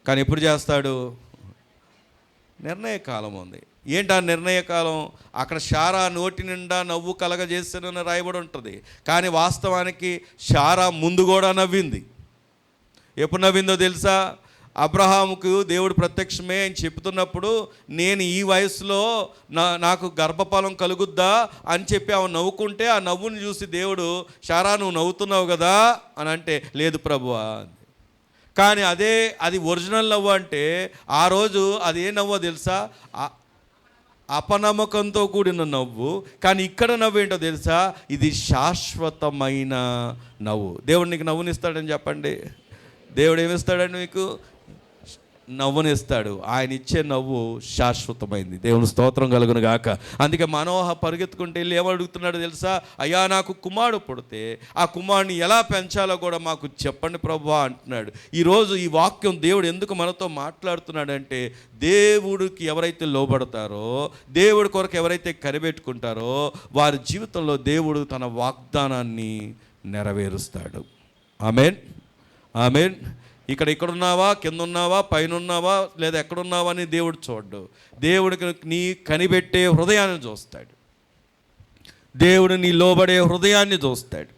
కానీ ఎప్పుడు చేస్తాడు? నిర్ణయ కాలం ఉంది. ఏంటి ఆ నిర్ణయ కాలం? అక్కడ శారా నోటి నిండా నవ్వు కలగజేస్తానని రాయబడి ఉంటుంది, కానీ వాస్తవానికి శారా ముందు కూడా నవ్వింది. ఎప్పుడు నవ్విందో తెలుసా? అబ్రహాముకు దేవుడు ప్రత్యక్షమే అని చెప్తున్నప్పుడు, నేను ఈ వయసులో నాకు గర్భఫలం కలుగుద్దా అని చెప్పి ఆమె నవ్వుకుంటే, ఆ నవ్వుని చూసి దేవుడు, శారా నువ్వు నవ్వుతున్నావు కదా అని అంటే, లేదు ప్రభువా. కానీ అది ఒరిజినల్ నవ్వు అంటే ఆ రోజు అది ఏ నవ్వో తెలుసా? అపనమ్మకంతో కూడిన నవ్వు. కానీ ఇక్కడ నవ్వు ఏంటో తెలుసా? ఇది శాశ్వతమైన నవ్వు. దేవుడు నీకు నవ్వునిస్తాడని చెప్పండి. దేవుడు ఏమిస్తాడని మీకు? నవ్వునిస్తాడు. ఆయన ఇచ్చే నవ్వు శాశ్వతమైంది. దేవుని స్తోత్రం కలుగును గాక. అందుకే మనోహ పరిగెత్తుకుంటే వెళ్ళి ఏమడుగుతున్నాడు తెలుసా? అయ్యా, నాకు కుమారుడు పుడితే ఆ కుమారుని ఎలా పెంచాలో కూడా మాకు చెప్పండి ప్రభువా అంటున్నాడు. ఈరోజు ఈ వాక్యం దేవుడు ఎందుకు మనతో మాట్లాడుతున్నాడంటే, దేవుడికి ఎవరైతే లోబడతారో, దేవుడి కొరకు ఎవరైతే కనిపెట్టుకుంటారో, వారి జీవితంలో దేవుడు తన వాగ్దానాన్ని నెరవేరుస్తాడు. ఆమేన్, ఆమేన్. ఇక్కడున్నావా, కింద ఉన్నావా, పైన ఉన్నావా, లేదా ఎక్కడున్నావా అని దేవుడు చూడ్డు. దేవుడికి నీ కనిపెట్టే హృదయాన్ని చూస్తాడు. దేవుడు నీ లోబడే హృదయాన్ని చూస్తాడు.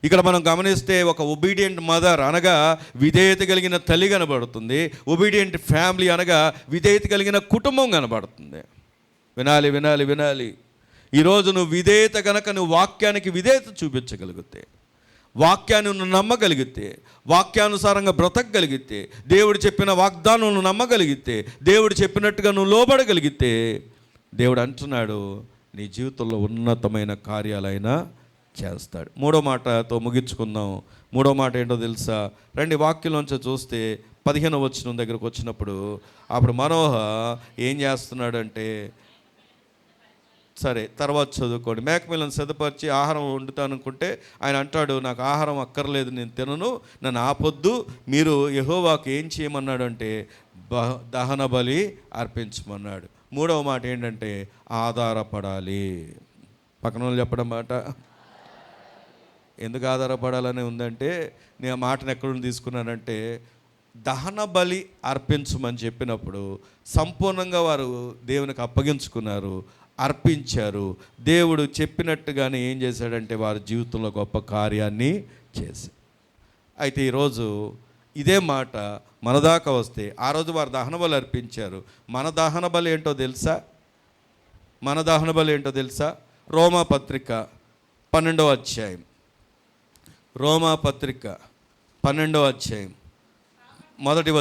ఇక్కడ మనం గమనిస్తే ఒక ఒబీడియంట్ మదర్ అనగా విధేయత కలిగిన తల్లి కనబడుతుంది. ఒబీడియంట్ ఫ్యామిలీ అనగా విధేయత కలిగిన కుటుంబం కనబడుతుంది. వినాలి, వినాలి, వినాలి. ఈరోజు నువ్వు విధేయత కనుక నువ్వు వాక్యానికి విధేయత చూపించగలిగితే, వాక్యాన్ని నువ్వు నమ్మగలిగితే, వాక్యానుసారంగా బ్రతకగలిగితే, దేవుడు చెప్పిన వాగ్దానం నువ్వు నమ్మగలిగితే, దేవుడు చెప్పినట్టుగా నువ్వు లోబడగలిగితే, దేవుడు అంటున్నాడు నీ జీవితంలో ఉన్నతమైన కార్యాలైనా చేస్తాడు. మూడో మాటతో ముగించుకుందాం. మూడో మాట ఏంటో తెలుసా? రండి వాక్యంలోంచి చూస్తే 15వ వచనం దగ్గరకు వచ్చినప్పుడు అప్పుడు మనోహ ఏం చేస్తున్నాడంటే, సరే తర్వాత చదువుకోండి. మేకపిల్లను సిద్ధపరిచి ఆహారం వండుతానుకుంటే ఆయన అంటాడు, నాకు ఆహారం అక్కర్లేదు, నేను తినను, నన్ను ఆపొద్దు. మీరు యెహోవాకు ఏం చేయమన్నాడు అంటే దహన బలి అర్పించమన్నాడు. మూడవ మాట ఏంటంటే ఆధారపడాలి. పక్కన వాళ్ళు చెప్పడం మాట. ఎందుకు ఆధారపడాలని ఉందంటే, నేను ఆ మాటను ఎక్కడ నుండి తీసుకున్నానంటే, దహన బలి అర్పించమని చెప్పినప్పుడు సంపూర్ణంగా వారు దేవునికి అప్పగించుకున్నారు, అర్పించారు. దేవుడు చెప్పినట్టుగానే ఏం చేశాడంటే వారి జీవితంలో గొప్ప కార్యాన్ని చేశారు. అయితే ఈరోజు ఇదే మాట మన దాకా వస్తే, ఆ రోజు వారు దహన బలి అర్పించారు. మన దహన బలి ఏంటో తెలుసా? మన దహన బలి ఏంటో తెలుసా? రోమా పత్రిక 12వ అధ్యాయం. రోమా పత్రిక 12వ అధ్యాయం మొదటి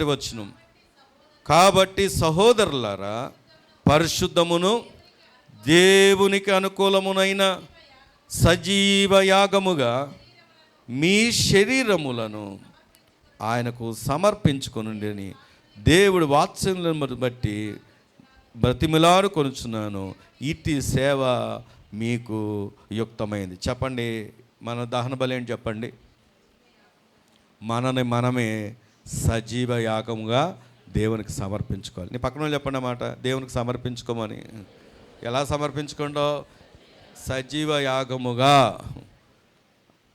వచనం. కాబట్టి సహోదరులారా, పరిశుద్ధమును దేవునికి అనుకూలమునైన సజీవ యాగముగా మీ శరీరములను ఆయనకు సమర్పించుకొనుండని దేవుడు వాత్సల్యమును బట్టి బ్రతిమిలారు కొనుచున్నాను. ఇట్టి సేవ మీకు యుక్తమైంది. చెప్పండి, మన దహన బలి ఏంటి చెప్పండి? మనమే సజీవ యాగముగా దేవునికి సమర్పించుకోవాలి. నీ పక్కన చెప్పండి అన్నమాట, దేవునికి సమర్పించుకోమని. ఎలా సమర్పించుకోండో? సజీవ యాగముగా.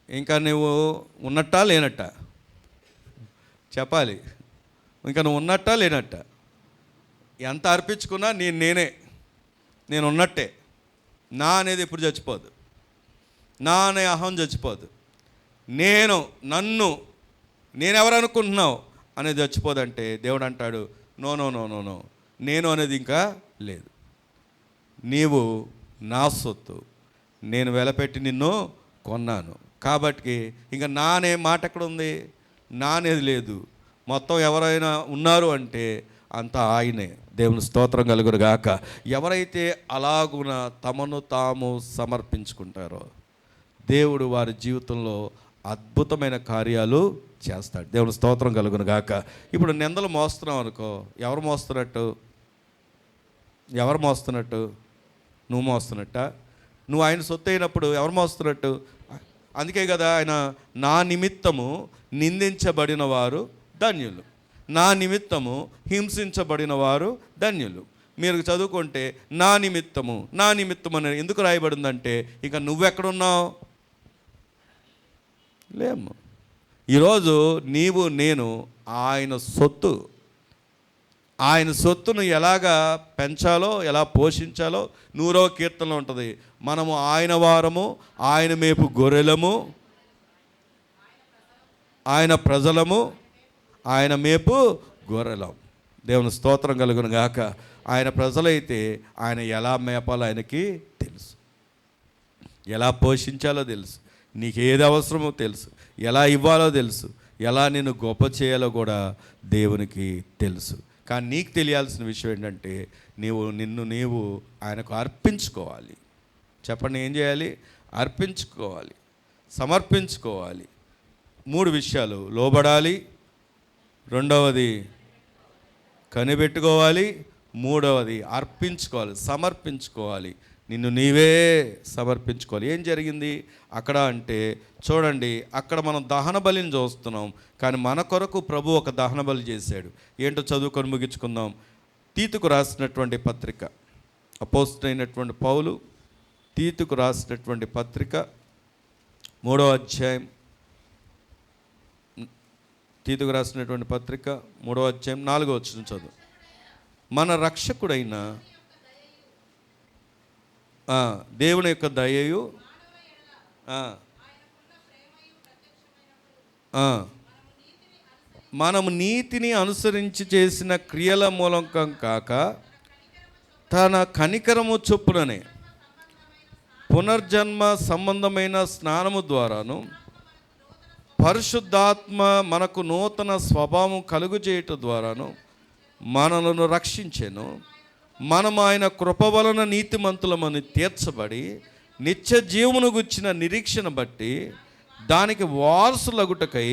ఇంకా నువ్వు ఉన్నట్టా లేనట్టా చెప్పాలి. ఇంకా నువ్వు ఉన్నట్టా లేనట్టా? ఎంత అర్పించుకున్నా నేను ఉన్నట్టే. నా అనేది ఎప్పుడు చచ్చిపోదు. నా అనే అహం చచ్చిపోదు. నేనెవరు అనుకుంటున్నావు అనేది చచ్చిపోదంటే దేవుడు అంటాడు, no no no no no, నేను అనేది ఇంకా లేదు. నీవు నా సొత్తు, నేను వెలపెట్టి నిన్ను కొన్నాను. కాబట్టి ఇంకా నా అనే మాట ఎక్కడ ఉంది? నా అనేది లేదు. మొత్తం ఎవరైనా ఉన్నారు అంటే అంతా ఆయనే. దేవుని స్తోత్రం కలుగును గాక. ఎవరైతే అలాగున తమను తాము సమర్పించుకుంటారో దేవుడు వారి జీవితంలో అద్భుతమైన కార్యాలు చేస్తాడు. దేవుని స్తోత్రం కలుగును గాక. ఇప్పుడు నిందలు మోస్తున్నావు అనుకో, ఎవరు మోస్తున్నట్టు? నువ్వు మోస్తున్నట్ట? నువ్వు ఆయన సొత్తు అయినప్పుడు ఎవరు మోస్తున్నట్టు? అందుకే కదా ఆయన నా నిమిత్తము నిందించబడిన వారు ధన్యులు, నా నిమిత్తము హింసించబడిన వారు ధన్యులు. మీరు చదువుకుంటే నా నిమిత్తము అని ఎందుకు రాయబడిందంటే ఇక నువ్వెక్కడున్నావు? లేము. ఈరోజు నేను ఆయన సొత్తు. ఆయన సొత్తును ఎలాగా పెంచాలో, ఎలా పోషించాలో 100వ కీర్తనలో ఉంటుంది. మనము ఆయన వారము, ఆయన మేపు గొర్రెలము, ఆయన ప్రజలము, ఆయన మేపు గొర్రెలం. దేవుని స్తోత్రం కలుగును గాక. ఆయన ప్రజలైతే ఆయన ఎలా మేపాలో ఆయనకి తెలుసు, ఎలా పోషించాలో తెలుసు, నీకు ఏది అవసరమో తెలుసు, ఎలా ఇవ్వాలో తెలుసు, ఎలా నేను గొప్ప చేయాలో కూడా దేవునికి తెలుసు. కానీ నీకు తెలియాల్సిన విషయం ఏంటంటే నీవు ఆయనకు అర్పించుకోవాలి. చెప్పండి, ఏం చేయాలి? అర్పించుకోవాలి, సమర్పించుకోవాలి. 3 విషయాలు: లోబడాలి, రెండవది కనిపెట్టుకోవాలి, మూడవది అర్పించుకోవాలి, సమర్పించుకోవాలి. నిన్ను నీవే సమర్పించుకోవాలి. ఏం జరిగింది అక్కడ అంటే చూడండి, అక్కడ మనం దహన బలిని చూస్తున్నాం, కానీ మన కొరకు ప్రభు ఒక దహన బలి చేశాడు. ఏంటో చదువుకొని ముగించుకుందాం. తీతుకు రాసినటువంటి పత్రిక, అపోస్తలుడైనటువంటి పౌలు తీతుకు రాసినటువంటి పత్రిక 3వ అధ్యాయం, తీతుకు రాసినటువంటి పత్రిక 3వ అధ్యాయం 4వ వచనం చదువు. మన రక్షకుడైన దేవుని యొక్క దయయు మనము నీతిని అనుసరించి చేసిన క్రియల మూలంకం కాక తన కనికరము చొప్పుననే పునర్జన్మ సంబంధమైన స్నానము ద్వారాను పరిశుద్ధాత్మ మనకు నూతన స్వభావం కలుగు చేయటం ద్వారాను మనలను రక్షించెను. మనం ఆయన కృప వలన నీతిమంతులమని తీర్చబడి నిత్య జీవమును గుర్చిన నిరీక్షణ బట్టి దానికి వారసులగుటకై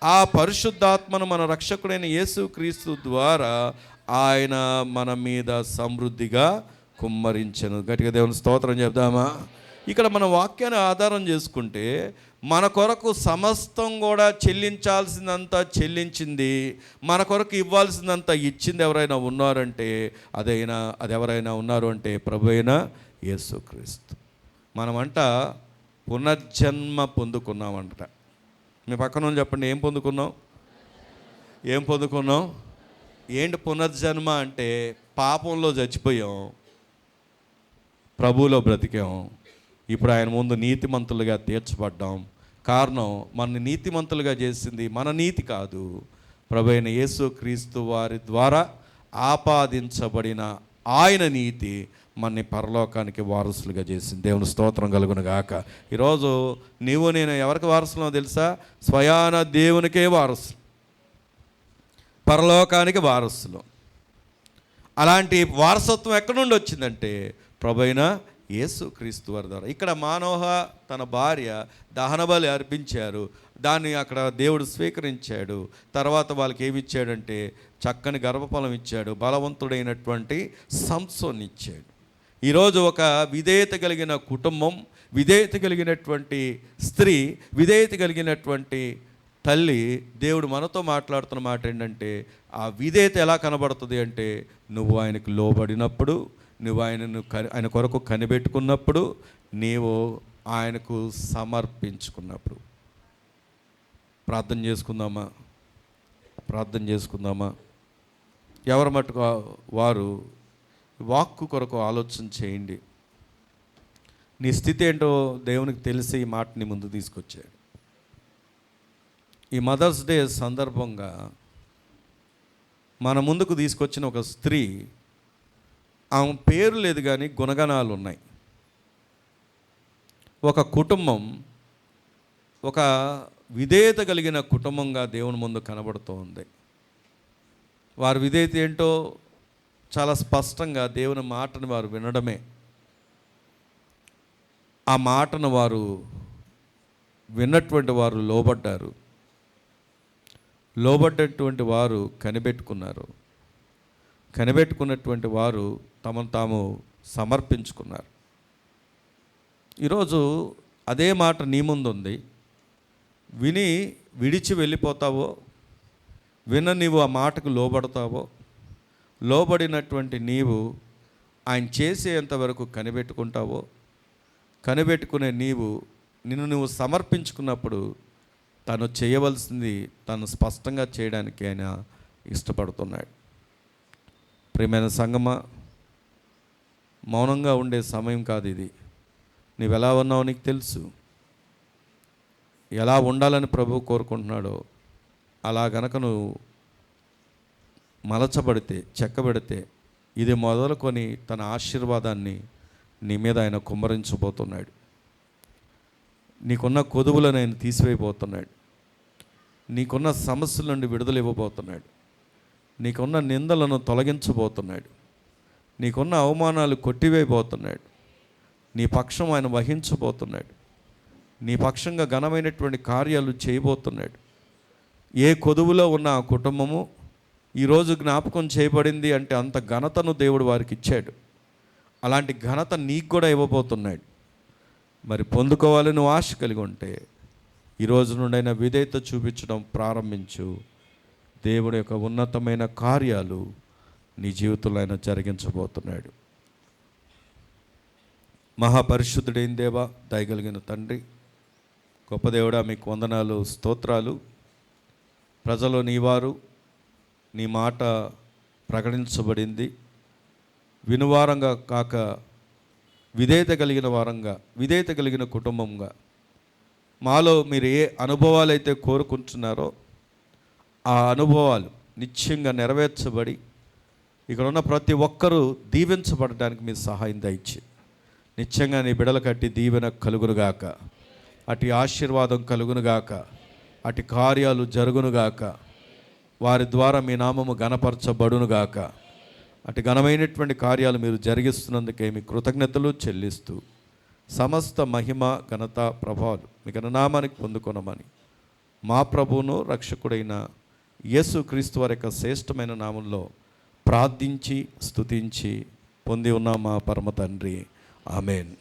ఆ పరిశుద్ధాత్మను మన రక్షకుడైన యేసుక్రీస్తు ద్వారా ఆయన మన మీద సమృద్ధిగా కుమ్మరించెను. గట్టిగా దేవుని స్తోత్రం చెప్దామా? ఇక్కడ మన వాక్యాన్ని ఆధారం చేసుకుంటే మన కొరకు సమస్తం కూడా చెల్లించాల్సిందంతా చెల్లించింది, మన కొరకు ఇవ్వాల్సిందంతా ఇచ్చింది ఎవరైనా ఉన్నారంటే అది ఎవరైనా ఉన్నారు అంటే ప్రభు అయిన యేసుక్రీస్తు. మనమంట పునర్జన్మ పొందుకున్నామంట. మీ పక్కన చెప్పండి, ఏం పొందుకున్నాం? ఏంటి పునర్జన్మ అంటే? పాపంలో చచ్చిపోయాం, ప్రభువులో బ్రతికాం, ఇప్పుడు ఆయన ముందు నీతిమంతులుగా తీర్చబడ్డాం. కారణం, మన నీతిమంతులుగా చేసింది మన నీతి కాదు, ప్రభు అయిన యేసుక్రీస్తు వారి ద్వారా ఆపాదించబడిన ఆయన నీతి మనని పరలోకానికి వారసులుగా చేసింది. దేవుని స్తోత్రం కలుగును గాక. ఈరోజు నేను ఎవరికి వారసులో తెలుసా? స్వయాన దేవునికే వారసు, పరలోకానికి వారసులు. అలాంటి వారసత్వం ఎక్కడి నుండి వచ్చిందంటే ప్రభైన యేసు క్రీస్తు వారి ద్వారా. ఇక్కడ మానోహ తన భార్య దహనబలి అర్పించారు, దాన్ని అక్కడ దేవుడు స్వీకరించాడు. తర్వాత వాళ్ళకి ఏమి ఇచ్చాడంటే చక్కని గర్భఫలం ఇచ్చాడు, బలవంతుడైనటువంటి సంసోన్ని ఇచ్చాడు. ఈరోజు ఒక విధేయత కలిగిన కుటుంబం, విధేయత కలిగినటువంటి స్త్రీ, విధేయత కలిగినటువంటి తల్లి, దేవుడు మనతో మాట్లాడుతున్న మాట ఏంటంటే ఆ విధేయత ఎలా కనబడుతుంది అంటే నువ్వు ఆయనకు లోబడినప్పుడు, నువ్వు ఆయన కొరకు కనిపెట్టుకున్నప్పుడు, నీవు ఆయనకు సమర్పించుకున్నప్పుడు. ప్రార్థన చేసుకుందామా. ఎవరి మటుకు వారు వాక్కు కొరకు ఆలోచన చేయండి. నీ స్థితి ఏంటో దేవునికి తెలిసి ఈ మాటని ముందు తీసుకొచ్చాడు. ఈ మదర్స్ డే సందర్భంగా మన ముందుకు తీసుకొచ్చిన ఒక స్త్రీ, ఆమె పేరు లేదు కానీ గుణగణాలు ఉన్నాయి. ఒక కుటుంబం, ఒక విధేయత కలిగిన కుటుంబంగా దేవుని ముందు కనబడుతూ ఉంది. వారి విధేయత ఏంటో చాలా స్పష్టంగా దేవుని మాటను వారు వినడమే. ఆ మాటను వారు విన్నటువంటి వారు లోబడ్డారు, లోబడ్డటువంటి వారు కనిపెట్టుకున్నారు, కనిపెట్టుకున్నటువంటి వారు తమను తాము సమర్పించుకున్నారు. ఈరోజు అదే మాట నీ ముందు ఉంది. విని విడిచి వెళ్ళిపోతావో, నీవు ఆ మాటకు లోబడతావో, లోబడినటువంటి నీవు ఆయన చేసేంతవరకు కనిపెట్టుకుంటావో, కనిపెట్టుకునే నిన్ను నువ్వు సమర్పించుకున్నప్పుడు తను చేయవలసింది తను స్పష్టంగా చేయడానికి ఆయన ఇష్టపడుతున్నాడు. ప్రియమైన సంగమా, మౌనంగా ఉండే సమయం కాదు ఇది. నువ్వు ఎలా ఉన్నావో నీకు తెలుసు. ఎలా ఉండాలని ప్రభువు కోరుకుంటున్నాడో అలా గనక నువ్వు మలచబడితే, చెక్కబడితే, ఇది మొదలుకొని తన ఆశీర్వాదాన్ని నీ మీద ఆయన కుమ్మరించబోతున్నాడు. నీకున్న కొదువులను ఆయన తీసివేయబోతున్నాడు. నీకున్న సమస్యల నుండి విడుదల ఇవ్వబోతున్నాడు. నీకున్న నిందలను తొలగించబోతున్నాడు. నీకున్న అవమానాలు కొట్టివేయబోతున్నాడు. నీ పక్షం ఆయన వహించబోతున్నాడు. నీ పక్షంగా ఘనమైనటువంటి కార్యాలు చేయబోతున్నాడు. ఏ కొదువులో ఉన్న ఆ కుటుంబము ఈరోజు జ్ఞాపకం చేయబడింది అంటే అంత ఘనతను దేవుడు వారికి ఇచ్చాడు. అలాంటి ఘనత నీకు కూడా ఇవ్వబోతున్నాడు. మరి పొందుకోవాలని నువ్వు ఆశ కలిగి ఉంటే ఈరోజు నుండైనా విధేయత చూపించడం ప్రారంభించు. దేవుడి యొక్క ఉన్నతమైన కార్యాలు నీ జీవితంలో ఆయన జరిగించబోతున్నాడు. మహాపరిశుద్ధుడైన దేవా, దయగలిగిన తండ్రి, గొప్ప దేవుడా, మీకు వందనాలు, స్తోత్రాలు. ప్రజలు నీవారు, నీ మాట ప్రకటించబడింది. వినువారంగా కాక విధేయత కలిగిన వారంగా, విధేయత కలిగిన కుటుంబంగా మాలో మీరు ఏ అనుభవాలు అయితే కోరుకుంటున్నారో ఆ అనుభవాలు నిశ్చయంగా నెరవేర్చబడి ఇక్కడ ఉన్న ప్రతి ఒక్కరూ దీవించబడడానికి మీరు సహాయం దయచి నిశ్చయంగా నీ బిడల కట్టి దీవెన కలుగునుగాక, అటు ఆశీర్వాదం కలుగునుగాక, అటు కార్యాలు జరుగునుగాక, వారి ద్వారా మీ నామము ఘనపరచబడునుగాక. అటు ఘనమైనటువంటి కార్యాలు మీరు జరిగిస్తున్నందుకే మీ కృతజ్ఞతలు చెల్లిస్తూ సమస్త మహిమ ఘనత ప్రభావాలు మీ ఘననామానికి పొందుకొనమని మా ప్రభువును రక్షకుడైన యేసు క్రీస్తు వారి యొక్క శ్రేష్టమైన నామంలో ప్రార్థించి స్తుతించి పొంది ఉన్న మా పరమ తండ్రి, ఆమేన్.